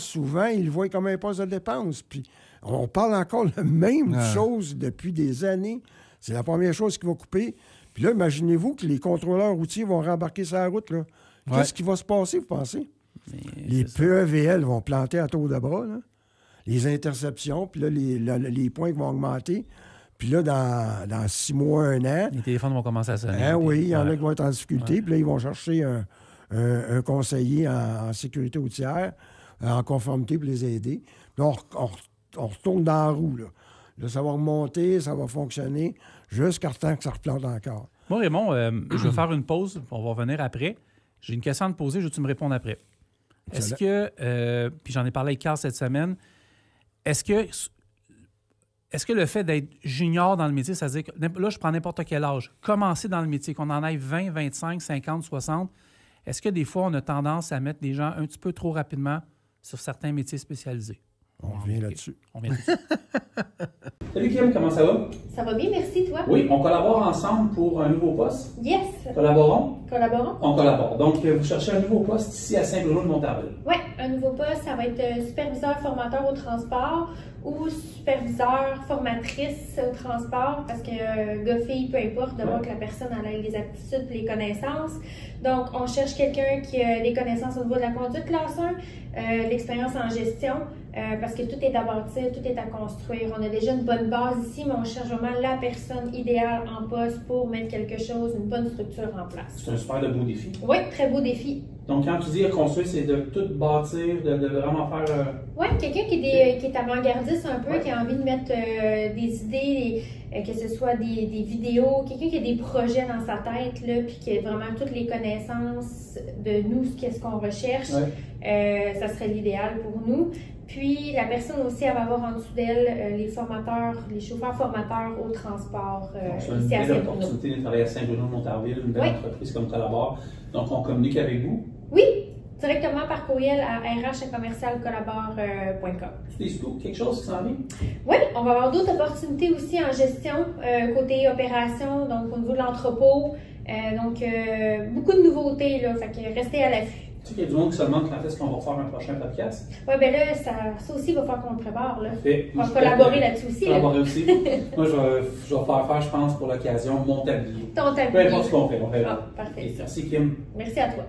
ils le voient comme un poste de dépense. Puis on parle encore la même chose depuis des années. C'est la première chose qui va couper. Puis là, imaginez-vous que les contrôleurs routiers vont rembarquer sur la route. Là. Qu'est-ce qui va se passer, vous pensez? Les PEVL vont planter à tour de bras. Là. Les interceptions, puis là, les points qui vont augmenter. Puis là, dans 6 mois, 1 an... Les téléphones vont commencer à sonner. Oui, il y en a qui vont être en difficulté. Puis là, ils vont chercher un conseiller en sécurité routière, en conformité, pour les aider. Puis là, on retourne dans la roue. Là, ça va remonter, ça va fonctionner, jusqu'à temps que ça replante encore. Moi, Raymond, je vais faire une pause. On va revenir après. J'ai une question à te poser. Je veux que tu me répondes après. Est-ce que... puis j'en ai parlé avec Carl cette semaine. Est-ce que le fait d'être junior dans le métier, ça veut dire que, là, je prends n'importe quel âge, commencer dans le métier, qu'on en aille 20, 25, 50, 60, est-ce que des fois, on a tendance à mettre des gens un petit peu trop rapidement sur certains métiers spécialisés? On revient là-dessus. On vient là-dessus. Salut Kim, comment ça va? Ça va bien, merci, toi? Oui, on collabore ensemble pour un nouveau poste. Yes. Collaborons? Collaborons? On collabore. Donc, vous cherchez un nouveau poste ici à Saint-Bruno-de-Montarville. Oui, un nouveau poste, ça va être superviseur formateur au transport ou superviseur formatrice au transport, parce que gars-fille, peu importe, de voir que la personne a les aptitudes et les connaissances. Donc, on cherche quelqu'un qui a des connaissances au niveau de la conduite classe 1, l'expérience en gestion, parce que tout est à bâtir, tout est à construire. On a déjà une bonne base ici, mais on cherche vraiment la personne idéale en poste pour mettre quelque chose, une bonne structure en place. C'est un super de beau défi. Oui, très beau défi. Donc, quand tu dis construire, c'est de tout bâtir, de vraiment faire... Oui, quelqu'un qui est avant-gardiste un peu, qui a envie de mettre des idées, que ce soit des vidéos, quelqu'un qui a des projets dans sa tête, là, puis qui a vraiment toutes les connaissances de nous, qu'est-ce qu'on recherche. Ouais. Ça serait l'idéal pour nous. Puis, la personne aussi, elle va avoir en dessous d'elle les formateurs, les chauffeurs formateurs au transport ici à Saint-Bruno. C'est une opportunité de travailler à Saint-Bruno-de-Montarville, une belle entreprise comme Collabore. Donc, on communique avec vous? Oui, directement par courriel à rh@commercialcollabore.com. Tu dis quelque chose qui s'en vient? Oui, on va avoir d'autres opportunités aussi en gestion, côté opération, donc au niveau de l'entrepôt. Donc, beaucoup de nouveautés, là, fait que restez à l'affût. Tu sais qu'il y a du monde qui se demande quand est-ce qu'on va faire un prochain podcast? Oui, bien là, ça aussi, il va falloir qu'on le prépare. Là. On va collaborer là-dessus aussi. Collaborer aussi. Moi, je vais faire, je pense, pour l'occasion, mon tablier. Ton tablier. Peu importe ce qu'on fait, on fait. Ah, parfait. Et merci, Kim. Merci à toi.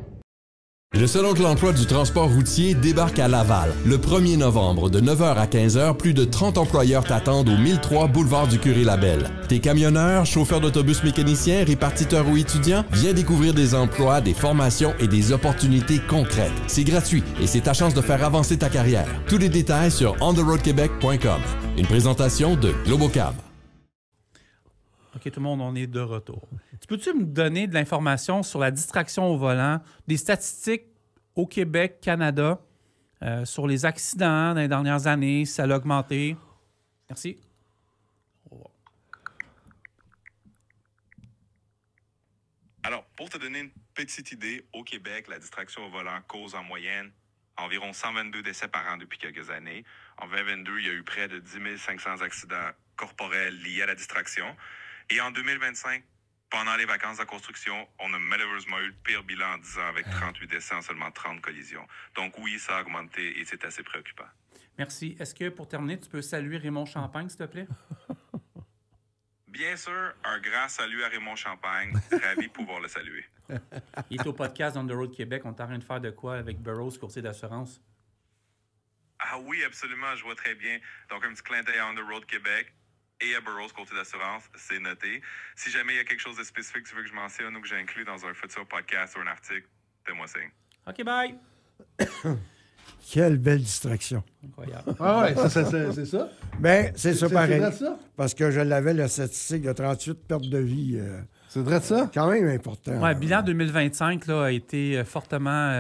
Le Salon de l'emploi du transport routier débarque à Laval. Le 1er novembre, de 9h à 15h, plus de 30 employeurs t'attendent au 1003 boulevard du Curé-Labelle. T'es camionneur, chauffeur d'autobus mécanicien, répartiteur ou étudiant? Viens découvrir des emplois, des formations et des opportunités concrètes. C'est gratuit et c'est ta chance de faire avancer ta carrière. Tous les détails sur ontheroadquebec.com. Une présentation de Globocab. OK, tout le monde, on est de retour. Peux-tu me donner de l'information sur la distraction au volant, des statistiques au Québec, Canada, sur les accidents dans les dernières années, si ça a augmenté? Merci. Alors, pour te donner une petite idée, au Québec, la distraction au volant cause en moyenne environ 122 décès par an depuis quelques années. En 2022, il y a eu près de 10 500 accidents corporels liés à la distraction. Et en 2025, pendant les vacances de construction, on a malheureusement eu le pire bilan en 10 ans avec 38 décès en seulement 30 collisions. Donc oui, ça a augmenté et c'est assez préoccupant. Merci. Est-ce que, pour terminer, tu peux saluer Raymond Champagne, s'il te plaît? Bien sûr, un grand salut à Raymond Champagne. Ravi de pouvoir le saluer. Il est au podcast On the Road Québec. On est en train de faire de quoi avec Burroughs, courtier d'assurance? Ah oui, absolument, je vois très bien. Donc, un petit clin d'œil à On the Road Québec et à Burroughs, courtier d'assurance, c'est noté. Si jamais il y a quelque chose de spécifique que tu veux que je mentionne ou que j'inclus dans un futur podcast ou un article, fais-moi signe. OK, bye! Quelle belle distraction. Incroyable. Ah ouais, c'est ça. Ben, c'est ça pareil. vrai ça? Parce que je l'avais, la statistique de 38 pertes de vie. C'est vrai ça? Quand même important. Ouais, bilan 2025 là, a été fortement...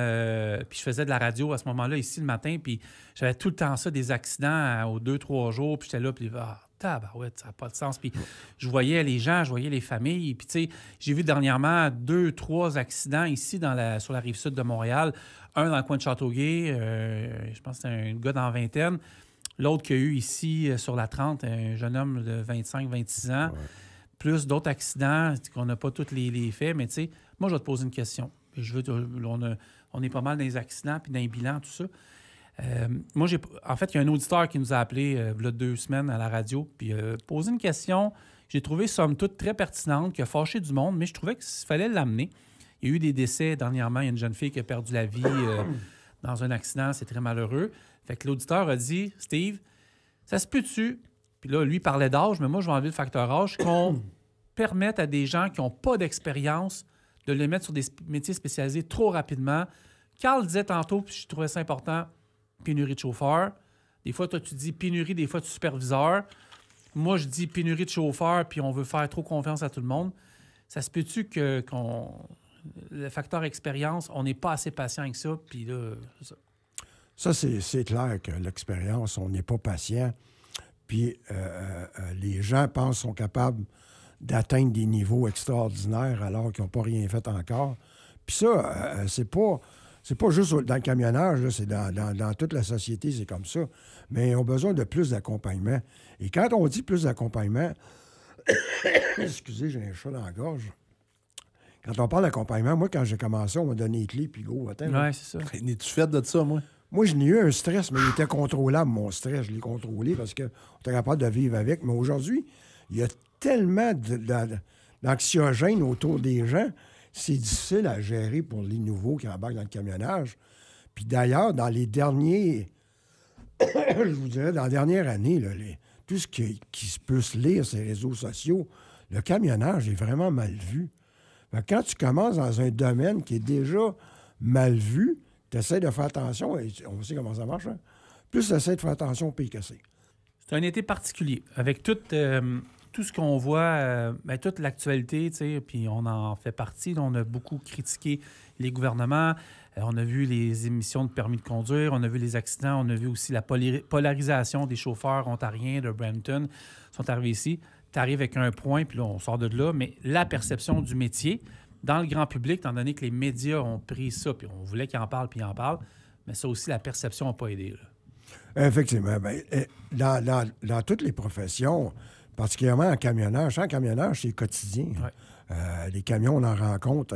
puis je faisais de la radio à ce moment-là, ici, le matin, puis j'avais tout le temps ça, des accidents aux 2-3 jours, puis j'étais là, puis tabarouette, ça n'a pas de sens. Puis je voyais les gens, je voyais les familles, puis tu sais, j'ai vu dernièrement 2-3 accidents ici sur la rive sud de Montréal. Un dans le coin de Châteauguay, je pense que c'était un gars dans la vingtaine. L'autre qu'il y a eu ici sur la 30, un jeune homme de 25-26 ans. Ouais. Plus d'autres accidents qu'on n'a pas tous les faits. Mais tu sais, moi, je vais te poser une question. On est pas mal dans les accidents puis dans les bilans, tout ça. En fait, il y a un auditeur qui nous a appelé il y a 2 semaines à la radio puis posé une question. J'ai trouvé, somme toute, très pertinente, qui a fâché du monde, mais je trouvais qu'il fallait l'amener. Il y a eu des décès dernièrement. Il y a une jeune fille qui a perdu la vie dans un accident. C'est très malheureux. Fait que l'auditeur a dit, Steve, ça se peut-tu? Puis là, lui parlait d'âge, mais moi, je vais enlever le facteur âge, qu'on permette à des gens qui n'ont pas d'expérience de les mettre sur des métiers spécialisés trop rapidement. Carl disait tantôt, puis je trouvais ça important, pénurie de chauffeurs. Des fois, toi, tu dis pénurie, des fois, de superviseurs. Moi, je dis pénurie de chauffeurs, puis on veut faire trop confiance à tout le monde. Ça se peut-tu le facteur expérience, on n'est pas assez patient avec ça, puis là, c'est ça. Ça, c'est clair que l'expérience, on n'est pas patient. Puis les gens pensent qu'ils sont capables d'atteindre des niveaux extraordinaires alors qu'ils n'ont pas rien fait encore. Puis ça, c'est pas juste dans le camionnage, là, c'est dans toute la société, c'est comme ça. Mais ils ont besoin de plus d'accompagnement. Et quand on dit plus d'accompagnement, excusez, j'ai un chat dans la gorge. Quand on parle d'accompagnement, moi, quand j'ai commencé, on m'a donné les clés, puis go, attends. Oui, c'est ça. Es-tu fait de ça, moi? Moi, je n'ai eu un stress, mais il était contrôlable, mon stress. Je l'ai contrôlé parce qu'on était capable de vivre avec. Mais aujourd'hui, il y a tellement d'anxiogènes autour des gens, c'est difficile à gérer pour les nouveaux qui embarquent dans le camionnage. Puis d'ailleurs, dans les derniers... je vous dirais, dans la dernière année, là, tout ce qui peut se lire sur les réseaux sociaux, le camionnage est vraiment mal vu. Quand tu commences dans un domaine qui est déjà mal vu, tu essaies de faire attention, et on sait comment ça marche, hein? Plus tu essaies de faire attention au pays cassé. C'est un été particulier, avec tout ce qu'on voit, toute l'actualité, tu sais, puis on en fait partie. On a beaucoup critiqué les gouvernements, on a vu les émissions de permis de conduire, on a vu les accidents, on a vu aussi la polarisation des chauffeurs ontariens de Brampton sont arrivés ici. Tu arrives avec un point, puis là, on sort de là, mais la perception du métier dans le grand public, étant donné que les médias ont pris ça, puis on voulait qu'ils en parlent, puis ils en parlent, mais ça aussi, la perception n'a pas aidé. Là. Effectivement. Dans toutes les professions, particulièrement en camionnage, c'est quotidien. Ouais. Les camions, on en rencontre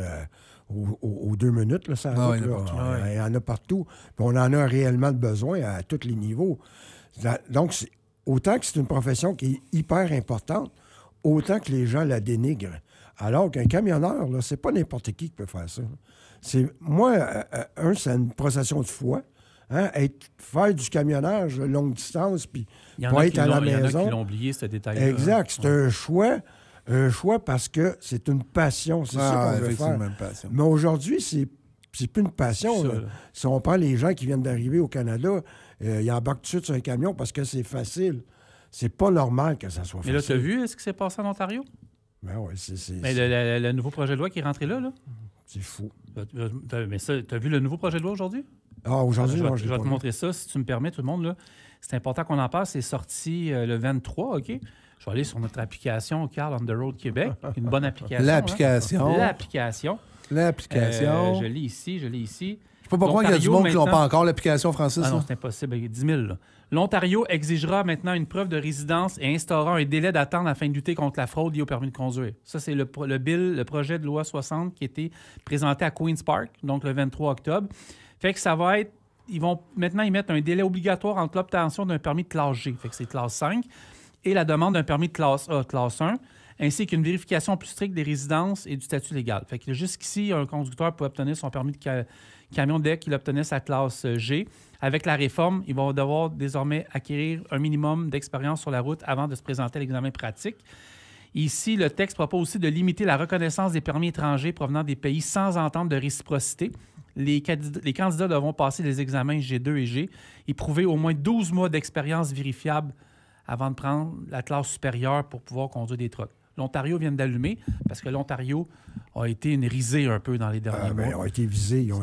aux 2 minutes. Là, ça il y en a partout. Puis on en a réellement besoin à tous les niveaux. Donc, autant que c'est une profession qui est hyper importante, autant que les gens la dénigrent. Alors qu'un camionneur, là, c'est pas n'importe qui peut faire ça. C'est une procession de foi. Hein? Faire du camionnage longue distance, puis pas être à la maison. Il y en a qui l'ont oublié, ce détail-là. Exact. C'est un choix parce que c'est une passion. C'est ça qu'on veut faire. Une passion. Mais aujourd'hui, c'est plus une passion. Si on prend les gens qui viennent d'arriver au Canada, ils embarquent tout de suite sur un camion parce que c'est facile. C'est pas normal que ça soit facile. Mais là, tu as vu ce qui s'est passé en Ontario? Ben oui, c'est... Mais le nouveau projet de loi qui est rentré là? C'est fou. Mais ça, tu as vu le nouveau projet de loi aujourd'hui? Ah, aujourd'hui, non, je vais te montrer ça, si tu me permets, tout le monde. Là. C'est important qu'on en parle. C'est sorti le 23, OK? Je vais aller sur notre application, Carl on the Road Québec. Une bonne application. L'application. Je l'ai ici. Je sais pas pourquoi il y a du monde qui n'ont pas encore l'application, Francis. Ah non, c'est impossible. Il y a 10 000. Là. L'Ontario exigera maintenant une preuve de résidence et instaurera un délai d'attente afin de lutter contre la fraude liée au permis de conduire. Ça, c'est le projet de loi 60 qui a été présenté à Queen's Park, donc le 23 octobre. Fait que ça va être... Ils vont maintenant y mettre un délai obligatoire entre l'obtention d'un permis de classe G, fait que c'est classe 5, et la demande d'un permis de classe A, classe 1, ainsi qu'une vérification plus stricte des résidences et du statut légal. Fait que jusqu'ici, un conducteur peut obtenir son permis de camion dès qu'il obtenait sa classe G. Avec la réforme, ils vont devoir désormais acquérir un minimum d'expérience sur la route avant de se présenter à l'examen pratique. Ici, le texte propose aussi de limiter la reconnaissance des permis étrangers provenant des pays sans entente de réciprocité. Les candidats devront passer les examens G2 et G et prouver au moins 12 mois d'expérience vérifiable avant de prendre la classe supérieure pour pouvoir conduire des trucks. L'Ontario vient d'allumer parce que l'Ontario a été une risée un peu dans les derniers mois. Ils ont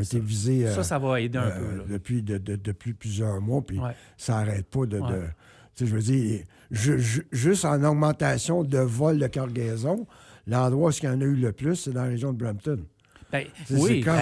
été visés. Ça va aider un peu. Là. Depuis plusieurs mois, puis Ouais. ça n'arrête pas de... Ouais. Tu sais, je veux dire, juste en augmentation de vol de cargaison, l'endroit où il y en a eu le plus, c'est dans la région de Brampton. Ben, C'est oui, comme-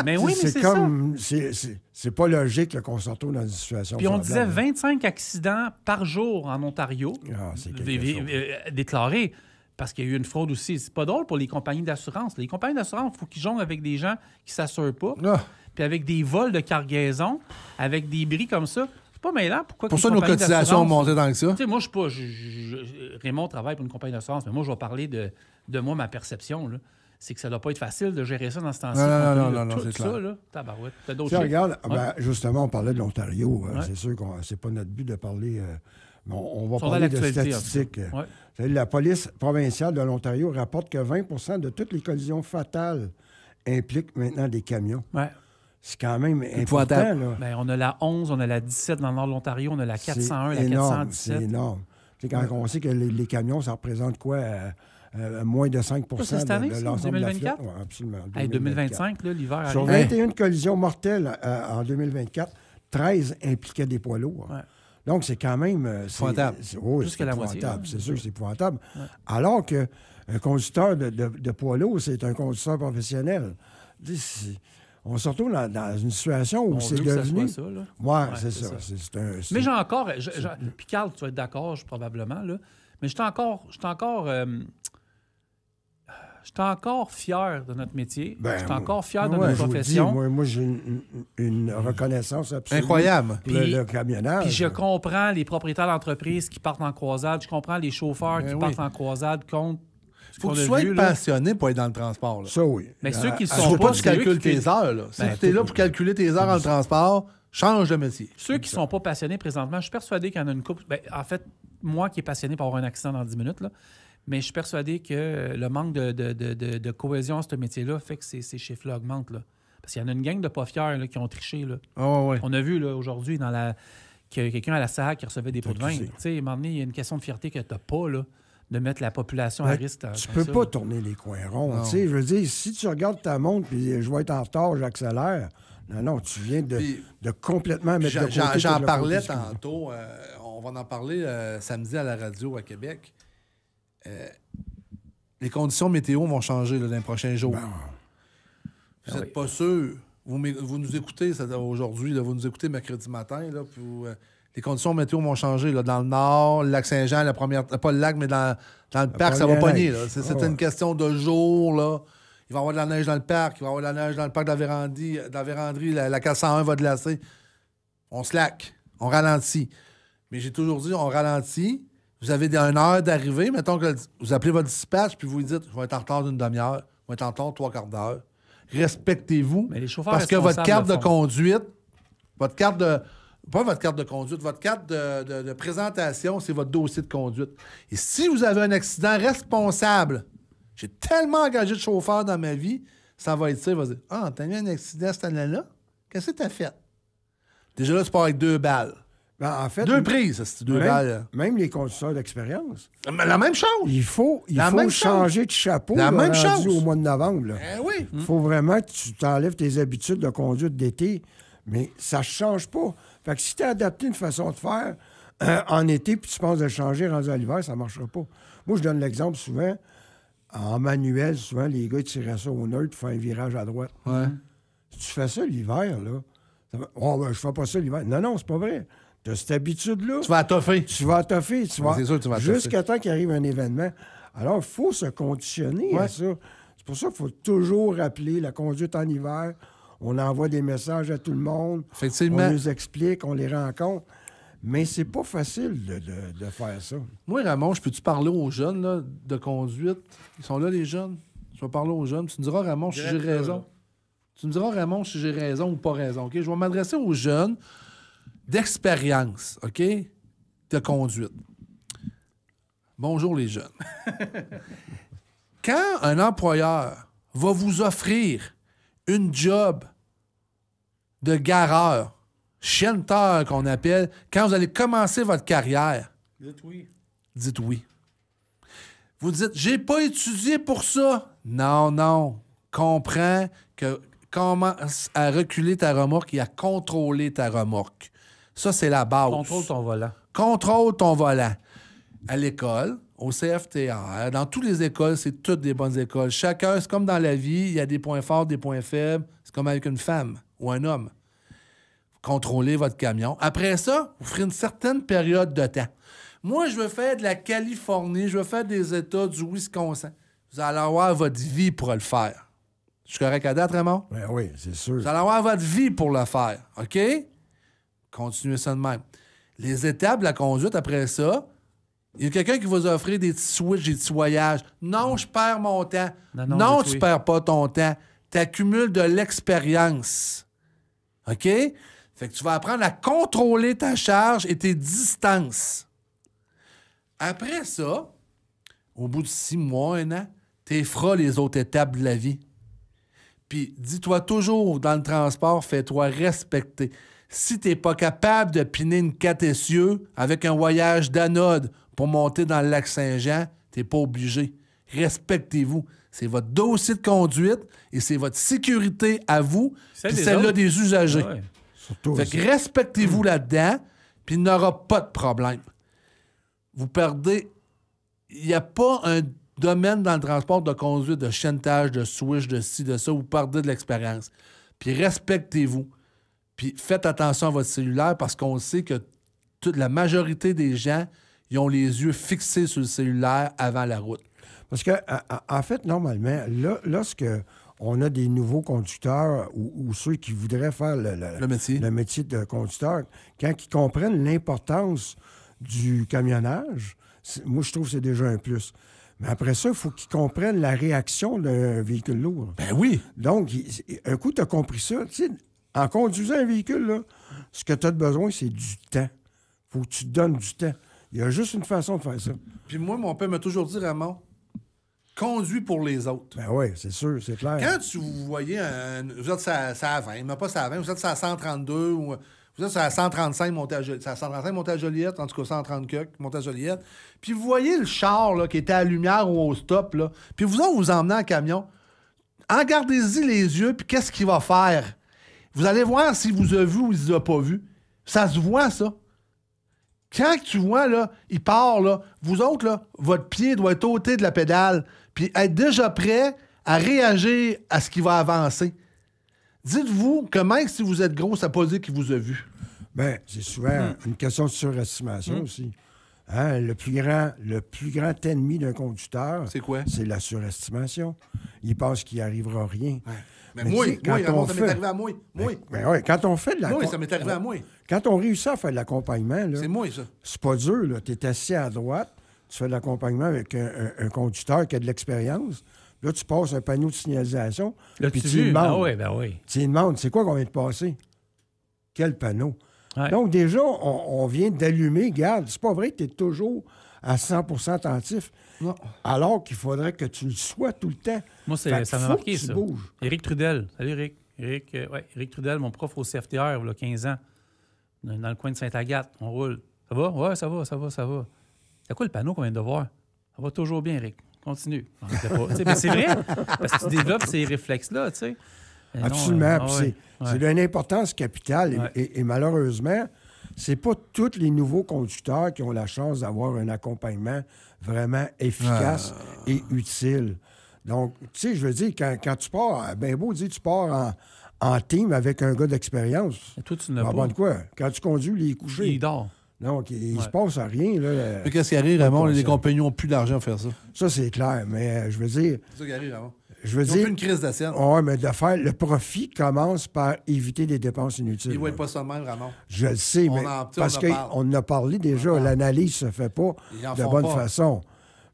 mais c'est ça. comme... C'est pas logique là, qu'on se retrouve dans une situation Puis on semblable, disait là. 25 accidents par jour en Ontario Ah, c'est quelque chose. déclarés parce qu'il y a eu une fraude aussi. C'est pas drôle pour les compagnies d'assurance. Les compagnies d'assurance, il faut qu'ils jonglent avec des gens qui ne s'assurent pas, Ah. puis avec des vols de cargaison, avec des bris comme ça. C'est pas mêlant. Pourquoi Pour qu'une ça, nos compagnie cotisations ont d'assurance- monté tant que ça. Tu sais, moi, je suis pas. Raymond travaille pour une compagnie d'assurance, mais moi, je vais parler de moi, ma perception. Là. C'est que ça ne doit pas être facile de gérer ça dans ce temps-ci. Non, Tout c'est ça, clair. là, tabarouette. T'as Tu d'autres sais, choses? regarde, Ouais. justement, on parlait de l'Ontario. Ouais. C'est sûr que c'est pas notre but de parler... mais on va Sont dans parler de l'actualité, en tout cas. statistiques. Ouais. Vous savez, la police provinciale de l'Ontario rapporte que 20 de toutes les collisions fatales impliquent maintenant des camions. Ouais. C'est quand même important. Épouvantable. Là. Ben, on a la 11, on a la 17 dans le nord de l'Ontario, on a la 401, la C'est énorme, 417. C'est énorme. Tu sais, quand on sait que les camions, ça représente quoi? Moins de 5 Ça, c'est cette année, de ça, l'ensemble de la 2024? flotte. Oui, absolument. Hey, 2025, là, l'hiver Sur arrive. 21 collisions mortelles en 2024, 13 impliquaient des poids lourds. Ouais. Donc, c'est quand même... Épouvantable. Plus que la moitié, épouvantable. ouais. C'est sûr que c'est épouvantable. Alors qu'un conducteur de poids lourd, c'est un conducteur professionnel. On se retrouve dans une situation où On c'est veut que ça devenu... soit ça, là. Oui, Ouais, c'est c'est ça. ça. C'est Mais j'ai encore... Puis Carl, tu vas être d'accord, probablement, là. Mais j'étais encore fier de notre métier. Ben, j'étais encore fier de ouais, notre je vous le dis, profession. moi j'ai une reconnaissance absolue. Incroyable. pour Puis- le camionnage. Puis je comprends les propriétaires d'entreprises qui partent en croisade. Je comprends les chauffeurs qui Ben oui. partent en croisade contre ce Faut qu'on que a tu sois vu, là. passionné pour être dans le transport. Là. Ça, oui. Mais ceux qui Il sont faut pas que tu c'est eux calcules qui- tes heures. Là. Si Ben, tu es là pour calculer tes heures en transport, change de métier. Ceux qui ne sont pas passionnés présentement, je suis persuadé qu'il y en a une couple. Ben, en fait, moi qui est passionné par avoir un accident dans 10 minutes, là, mais je suis persuadé que le manque de cohésion à ce métier-là fait que ces chiffres-là augmentent. Là. Parce qu'il y en a une gang de pas fiers là, qui ont triché. Là. Ouais. On a vu là, aujourd'hui qu'il y a quelqu'un à la SAC qui recevait des pots de vin. accusé. Tu sais, à un moment donné, il y a une question de fierté que tu n'as pas là, de mettre la population à Ouais, risque. Tu comme peux ça, pas là. tourner les coins ronds. Non. Tu sais, je veux dire, si tu regardes ta montre puis je vais être en retard, j'accélère. Non, tu viens Puis- de complètement mettre de côté tout J'en le parlais côté, excuse-moi. tantôt. On va en parler samedi à la radio à Québec. Les conditions météo vont changer là, dans les prochains jours. Vous n'êtes pas sûr. Vous nous écoutez aujourd'hui, là, vous nous écoutez mercredi matin. Là, puis les conditions météo vont changer. Là, dans le nord, le lac Saint-Jean, pas le lac, mais dans le parc, ça va pogner. Là. C'est Ah ouais. une question de jour. Là. Il va y avoir de la neige dans le parc. Il va y avoir de la neige dans le parc de la Vérandrie. La 401 va glacer. On slack. On ralentit. Mais j'ai toujours dit, on ralentit. Vous avez une heure d'arrivée. Mettons que vous appelez votre dispatch puis vous lui dites, je vais être en retard d'une demi-heure. Je vais être en retard 3/4 d'heure. Respectez-vous. Mais les chauffeurs Parce que votre carte responsables de le font. conduite, votre carte de... Pas votre carte de conduite, votre carte de présentation, c'est votre dossier de conduite. Et si vous avez un accident responsable, j'ai tellement engagé de chauffeurs dans ma vie, ça va être ça. Il va dire, ah, t'as eu un accident cette année-là? Qu'est-ce que t'as fait? Déjà là, tu pars avec 2 balles. Ben, en fait, 2 prises, c'est 2 balles. même les conducteurs d'expérience, Mais la même chose. il faut La même changer de chapeau La même rendu chose. au mois de novembre. Là. Eh oui. Il faut vraiment que tu t'enlèves tes habitudes de conduite d'été, mais ça ne change pas. Fait que si tu as adapté une façon de faire en été, puis tu penses de le changer rendu à l'hiver, ça ne marchera pas. Moi, je donne l'exemple souvent, en manuel, souvent, les gars ils tiraient ça au neutre pour faire un virage à droite. Ouais. Si tu fais ça l'hiver, là, oh, ben, je fais pas ça l'hiver. Non, c'est pas vrai. Tu as cette habitude-là. Tu vas toffer. Tu vas toffer. Tu vas, c'est sûr que tu vas jusqu'à temps qu'il arrive un événement. Alors, il faut se conditionner à ça. C'est pour ça qu'il faut toujours rappeler la conduite en hiver. On envoie des messages à tout le monde. Effectivement. On les explique, on les rencontre. Mais c'est pas facile de faire ça. Moi, Ramon, je peux-tu parler aux jeunes là, de conduite? Ils sont là, les jeunes? Je vais parler aux jeunes. Tu me diras, Ramon, si j'ai raison. Tu me diras, Ramon, si j'ai raison ou pas raison. OK? Je vais m'adresser aux jeunes d'expérience, OK? De conduite. Bonjour, les jeunes. Quand un employeur va vous offrir une job de gareur, chienneteur qu'on appelle, quand vous allez commencer votre carrière, Dites oui. dites oui. Vous dites, j'ai pas étudié pour ça. Non. Comprends que commence à reculer ta remorque et à contrôler ta remorque. Ça, c'est la base. Contrôle ton volant. Contrôle ton volant. À l'école, au CFTR, dans toutes les écoles, c'est toutes des bonnes écoles. Chacun, c'est comme dans la vie, il y a des points forts, des points faibles. C'est comme avec une femme ou un homme. Contrôlez votre camion. Après ça, vous ferez une certaine période de temps. Moi, je veux faire de la Californie, je veux faire des États du Wisconsin. Vous allez avoir votre vie pour le faire. Je suis correct à date, Raymond? Ben oui, c'est sûr. Vous allez avoir votre vie pour le faire, OK? Continuez ça de même. Les étapes de la conduite, après ça, il y a quelqu'un qui va vous offrir des petits switches, des petits voyages. Non, je perds mon temps. Non, tu perds pas ton temps. Tu accumules de l'expérience. OK? Fait que tu vas apprendre à contrôler ta charge et tes distances. Après ça, au bout de 6 mois, 1 an, tu feras les autres étapes de la vie. Puis dis-toi toujours, dans le transport, fais-toi respecter. Si tu n'es pas capable de piner une 4 essieux avec un voyage d'anode pour monter dans le lac Saint-Jean, tu n'es pas obligé. Respectez-vous. C'est votre dossier de conduite et c'est votre sécurité à vous puis celle-là des usagers. Ouais. Surtout Fait que respectez-vous là-dedans, puis il n'y aura pas de problème. Vous perdez... Il n'y a pas un domaine dans le transport de conduite, de chaînetage, de switch, de ci, de ça, où vous perdez de l'expérience. Puis respectez-vous. Puis faites attention à votre cellulaire parce qu'on sait que toute la majorité des gens, ils ont les yeux fixés sur le cellulaire avant la route. Parce que, en fait, normalement, lorsque on a des nouveaux conducteurs ou ceux qui voudraient faire le métier de conducteur, quand ils comprennent l'importance du camionnage, moi, je trouve que c'est déjà un plus. Mais après ça, il faut qu'ils comprennent la réaction d'un véhicule lourd. Ben oui! Donc, un coup, tu as compris ça. Tu sais, en conduisant un véhicule, là, ce que tu as besoin, c'est du temps. Il faut que tu te donnes du temps. Il y a juste une façon de faire ça. Puis moi, mon père m'a toujours dit, Ramon, conduis pour les autres. Ben oui, c'est sûr, c'est clair. Quand vous voyez, vous êtes à 20, mais pas à 20, vous êtes à 132 ou vous êtes à 135 monté à Joliette. C'est à 135 monté à Joliette, en tout cas 130 monté à Joliette. Puis vous voyez le char là, qui était à la lumière ou au stop, là, puis vous emmenez en camion. Regardez-y les yeux, puis qu'est-ce qu'il va faire? Vous allez voir s'il vous a vu ou il ne vous a pas vu. Ça se voit, ça. Quand tu vois, là, il part, là, vous autres, là, votre pied doit être ôté de la pédale, puis être déjà prêt à réagir à ce qui va avancer. Dites-vous que même si vous êtes gros, ça ne veut pas dire qu'il vous a vu. Bien, c'est souvent une question de surestimation aussi. Hein, le plus grand ennemi d'un conducteur, c'est quoi? C'est la surestimation. Il pense qu'il n'y arrivera rien. Ouais. Mais moi, Ramon, ça m'est arrivé à moi. Ouais, quand on fait de la... Moi, ça m'est arrivé à moi. Quand on réussit à faire de l'accompagnement, là, c'est moi, ça. C'est pas dur, tu es assis à droite, tu fais de l'accompagnement avec un conducteur qui a de l'expérience. Là, tu passes un panneau de signalisation. Puis tu lui demandes. Ah oui, ben oui. Tu lui demandes, c'est quoi qu'on vient de passer? Quel panneau? Ouais. Donc, déjà, on vient d'allumer. Regarde, c'est pas vrai que tu es toujours à 100% attentif. Non. Alors qu'il faudrait que tu le sois tout le temps. Moi, ça m'a marqué, ça. Bouges. Éric Trudel. Salut, Éric. Éric Trudel, mon prof au CFTR, il y a 15 ans, dans le coin de Sainte-Agathe. On roule. Ça va? Oui, ça va. C'est quoi le panneau qu'on vient de voir? Ça va toujours bien, Éric. Continue. Mais c'est vrai, parce que tu développes ces réflexes-là, tu sais. Absolument. C'est d'une importance capitale. Et malheureusement, c'est pas tous les nouveaux conducteurs qui ont la chance d'avoir un accompagnement vraiment efficace et utile. Donc, tu sais, je veux dire, quand tu pars, ben beau dire, tu pars en team avec un gars d'expérience. Et toi, tu n'as pas. De quoi? Quand tu conduis, il est couché. Il dort. Donc, il se passe à rien. Là, mais qu'est-ce qui arrive, Ramon? Les compagnons n'ont plus d'argent à faire ça. Ça, c'est clair. Mais je veux dire... C'est ça qui arrive, Ramon. Je veux Ils n'ont dire... plus une crise d'assiette. Oui, mais de faire... Le profit commence par éviter des dépenses inutiles. Ils ne voient pas ça de même, vraiment. Je le sais, mais parce qu'on en a parlé déjà, l'analyse ne se fait pas de bonne façon.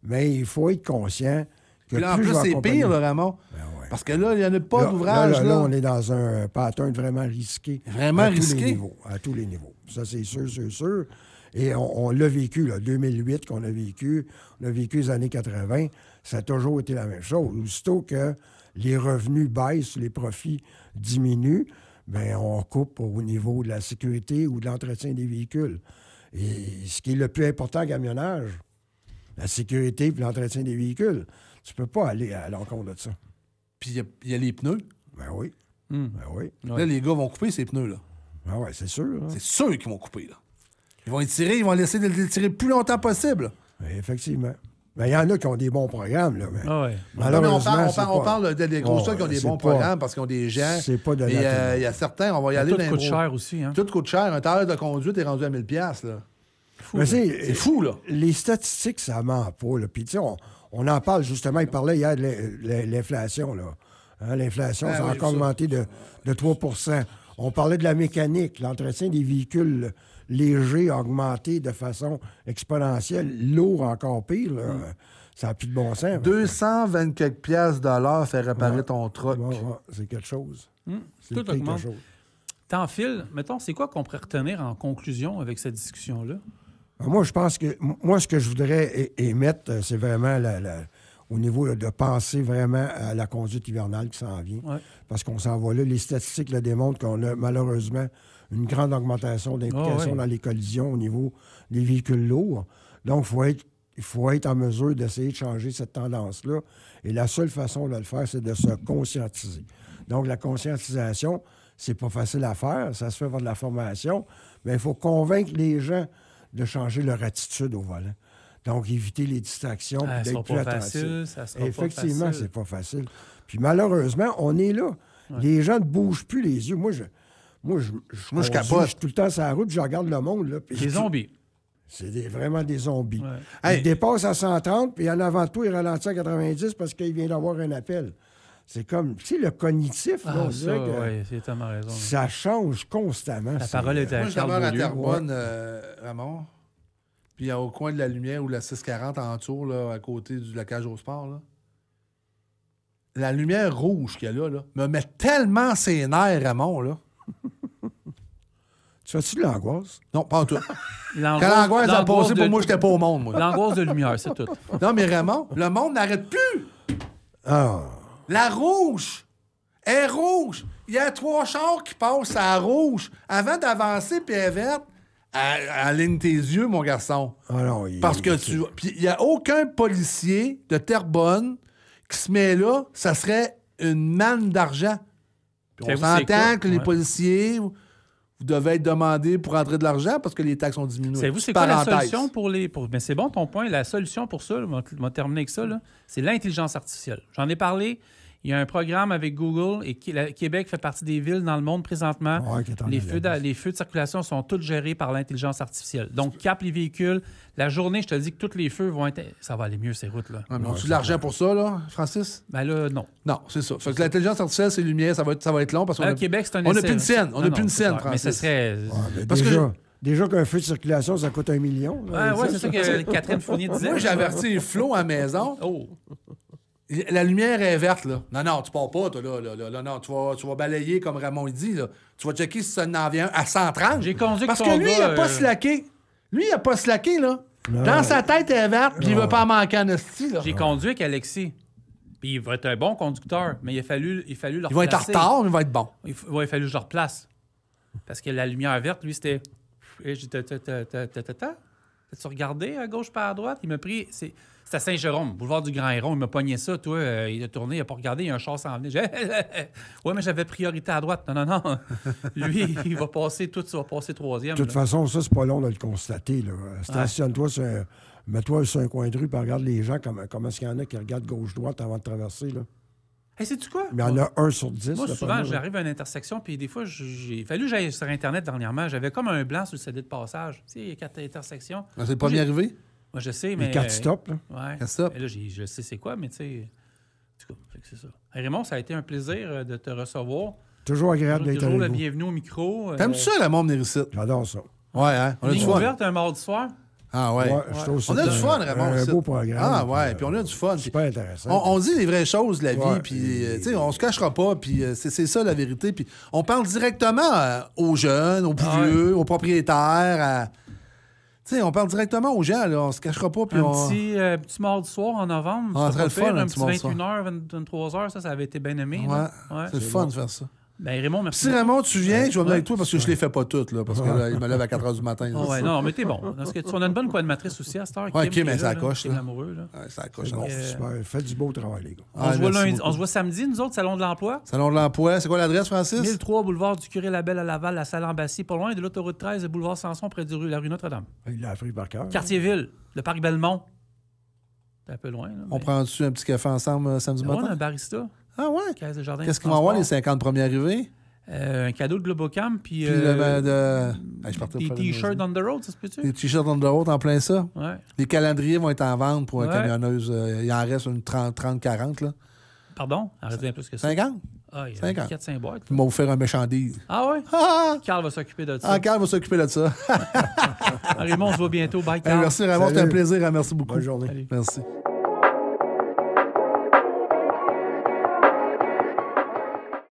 Mais il faut être conscient que puis là, en plus, c'est pire, là, Ramon. Ben ouais. Parce que là, il n'y en a pas d'ouvrage. Là, on est dans un pattern vraiment risqué. Vraiment risqué? À tous les niveaux. Ça, c'est sûr, c'est sûr. Et on l'a vécu, là, 2008 qu'on a vécu, on a vécu les années 80, ça a toujours été la même chose. Aussitôt que les revenus baissent, les profits diminuent, bien, on coupe au niveau de la sécurité ou de l'entretien des véhicules. Et ce qui est le plus important en camionnage, la sécurité et l'entretien des véhicules. Tu peux pas aller à l'encontre de ça. Puis il y a les pneus. Ben oui. Mm. Ben oui. Là, les gars vont couper ces pneus-là. Ben oui, c'est sûr. Hein. C'est sûr qu'ils vont couper, là. Ils vont étirer, ils vont laisser de les tirer le plus longtemps possible. Ben, effectivement. Mais il y en a qui ont des bons programmes, là. Mais Ah ouais. Malheureusement, on parle des gros qui ont des bons programmes parce qu'ils ont des gens. C'est pas de il y a certains, on va y aller. Tout coûte cher aussi. Hein? Tout coûte cher. Un tailleur de conduite est rendu à 1000$, là. C'est fou, là. Les statistiques, ça ment pas, là. Puis, tu sais, on en parle justement. Il parlait hier de l'inflation, là. Hein, l'inflation, ça a encore augmenté de 3 %. On parlait de la mécanique. L'entretien des véhicules légers a augmenté de façon exponentielle. Lourd, encore pire, là. Ça n'a plus de bon sens. 220 quelques piastres de l'heure fait réparer ton truck. C'est quelque chose. C'est Tout quelque augmente. chose. T'enfiles, mettons, c'est quoi qu'on pourrait retenir en conclusion avec cette discussion-là? Moi, je pense que... Moi, ce que je voudrais émettre, c'est vraiment au niveau là, de penser vraiment à la conduite hivernale qui s'en vient. Ouais. Parce qu'on s'en va là. Les statistiques le démontrent qu'on a malheureusement une grande augmentation d'implication dans les collisions au niveau des véhicules lourds. Donc, il faut être en mesure d'essayer de changer cette tendance-là. Et la seule façon de le faire, c'est de se conscientiser. Donc, la conscientisation, c'est pas facile à faire. Ça se fait par de la formation. Mais il faut convaincre les gens de changer leur attitude au volant. Donc, éviter les distractions, puis d'être plus attentif. Effectivement, c'est pas facile. Puis malheureusement, on est là. Ouais. Les gens ne bougent plus les yeux. Moi, je capote. Je suis tout le temps sur la route, puis je regarde le monde. Là, des zombies. C'est vraiment des zombies. Ouais. Ils dépassent à 130, puis en avant de toi, il ralentit à 90 parce qu'il vient d'avoir un appel. C'est comme, tu sais, le cognitif, là, c'est tellement raison. Ça change constamment. La parole est à Carl Beaulieu. Moi, je demeure à Terrebonne, Ramon. Puis au coin de la lumière ou la 640 en tour, là, à côté de la cage au sport, là. La lumière rouge qu'il y a là, me met tellement ses nerfs, Ramon, là. Tu fais-tu de l'angoisse? Non, pas en tout. Quand l'angoisse a passé, pour moi, j'étais pas au monde, moi. L'angoisse de lumière, c'est tout. Non, mais Ramon, le monde n'arrête plus. Ah. La rouge est rouge. Il y a 3 chars qui passent à rouge. Avant d'avancer, puis elle est verte, aligne tes yeux, mon garçon. Ah non, parce que tu... Puis il n'y a aucun policier de Terrebonne qui se met là, ça serait une manne d'argent. Puis on s'entend que les policiers... Vous devez être demandé pour rentrer de l'argent parce que les taxes ont diminué. Savez-vous, c'est quoi la solution pour les... Mais c'est bon ton point. La solution pour ça, on va terminer avec ça, c'est l'intelligence artificielle. J'en ai parlé. Il y a un programme avec Google et Québec fait partie des villes dans le monde présentement. Les feux de circulation sont tous gérés par l'intelligence artificielle. Donc, capte les véhicules. La journée, je te dis que tous les feux vont être... Ça va aller mieux, ces routes-là. Ouais, mais on-tu de l'argent pour ça, là, Francis? Ben là, non. Non, c'est ça. Fait que l'intelligence artificielle, c'est lumière, ça va être long parce qu'on Québec, c'est un on n'a plus une scène. On n'a plus une scène, Francis. Mais ce serait... parce déjà qu'un feu de circulation, ça coûte 1 million. Oui, c'est ça que Catherine Fournier disait. Moi, j'ai averti Flo à la maison. Oh! La lumière est verte, là. Non, tu pars pas, toi, là. Non, tu vas balayer, comme Ramon dit, là. Tu vas checker si ça en vient à 130. J'ai conduit parce que lui, il n'a pas slacké. Lui, il n'a pas slacké, là. Non. Dans sa tête, elle est verte, puis il veut pas manquer en esti, là. J'ai conduit avec Alexis. Puis il va être un bon conducteur, mais il a fallu le replacer. Il va être en retard, mais il va être bon. Il a fallu que je le replace. Parce que la lumière verte, lui, c'était... J'ai dit, t'as-tu regardé à gauche par à droite? Il m'a pris... C'est à Saint-Jérôme, boulevard du Grand Héron. Il m'a pogné ça, toi. Il a tourné, il n'a pas regardé, il y a un char s'en venait. Oui, mais j'avais priorité à droite. Non. Lui, il va passer tout, ça va passer 3e. De toute façon, ça, c'est pas long de le constater, là. Stationne-toi mets-toi sur un coin de rue et regarde les gens, comment est-ce qu'il y en a qui regardent gauche-droite avant de traverser, là. Hey, sais-tu quoi? Mais il y en a 1 sur 10. Moi, souvent, j'arrive à une intersection, puis des fois, il fallu que j'aille sur Internet dernièrement. J'avais comme un blanc sur le CD de passage. Tu sais, il y a 4 intersections. C'est le premier arrivé? Moi, je sais, mais... Les 4 stops, là. Ouais. 4 stops. Et là, je sais c'est quoi, mais tu sais... tout cas, fait que c'est ça. Hey, Raymond, ça a été un plaisir de te recevoir. Toujours agréable d'être Toujours avec le vous. bienvenu au micro. T'aimes ça, le monde Néricite? J'adore ça. Ouais, hein? On a du Ligne fun. ouverte un mardi soir. Ah, ouais. Je trouve ça On a du fun, un Raymond. ici. beau programme. Ah, ouais. Puis on a du fun. Puis Super intéressant. on dit les vraies choses de la vie, Ouais. puis tu sais, on se cachera pas, puis c'est ça la vérité. Puis on parle directement aux jeunes, aux plus vieux, aux propriétaires. Tu sais, on parle directement aux gens, là. On se cachera pas, puis Un petit mardi soir en novembre. Ah, c'était très pas le fun, pire, un un petit petit mardi 21h, 23h, ça avait été bien aimé. Ouais. là. Ouais. C'est le fun de faire ça. Ben, Raymond, merci. Si Raymond, tu viens, je vais venir avec toi parce que Ouais. je les fais pas toutes, là, parce que là, il me lève à 4 h du matin. là. Ah ouais, non, mais t'es bon. Parce que on a une bonne co-animatrice aussi à cette heure. Ouais, Kim, Kim, qui est elle là, s'accroche, Kim là. l'amoureux, là. Ouais, ça accroche. C'est bon, hein. super. Faites du beau travail, les gars. Ah, On merci beaucoup. se voit samedi, nous autres, Salon de l'Emploi. Salon de l'Emploi. C'est quoi l'adresse, Francis? 1003 boulevard du Curé-Labelle à Laval, à Saint-Lambassie, pas loin de l'autoroute 13, boulevard Samson, près de la rue Notre-Dame. Il l'a appris par cœur. Quartier-Ville, le parc Belmont. C'est un peu loin. Là, On prend-tu un petit café ensemble samedi Ouais, matin? un barista, Ah ouais? caisse de jardin. Qu'est-ce de qu'ils vont avoir, les transport. 50 premiers arrivés? Un cadeau de Globocam, puis Puis je partais des pour faire une t-shirts musique. on the road, ça se peut-tu? Les t-shirts on the road en plein ça. Ouais. Les calendriers vont être en vente pour une Ouais. camionneuse. Il en reste une 30-40, là. Pardon? Arrête bien plus que ça. 50? Ah, il y a 50. 4-5 boîtes. Ils vont vous faire un méchant deal. Ah ouais? Ah! Carl va s'occuper de ça. Ah, Carl va s'occuper de ça. Raymond, on se voit bientôt. Bye, Hey, Carl. merci, Raymond. C'était un Salut. plaisir. Merci beaucoup. Bonne journée. Salut. Merci.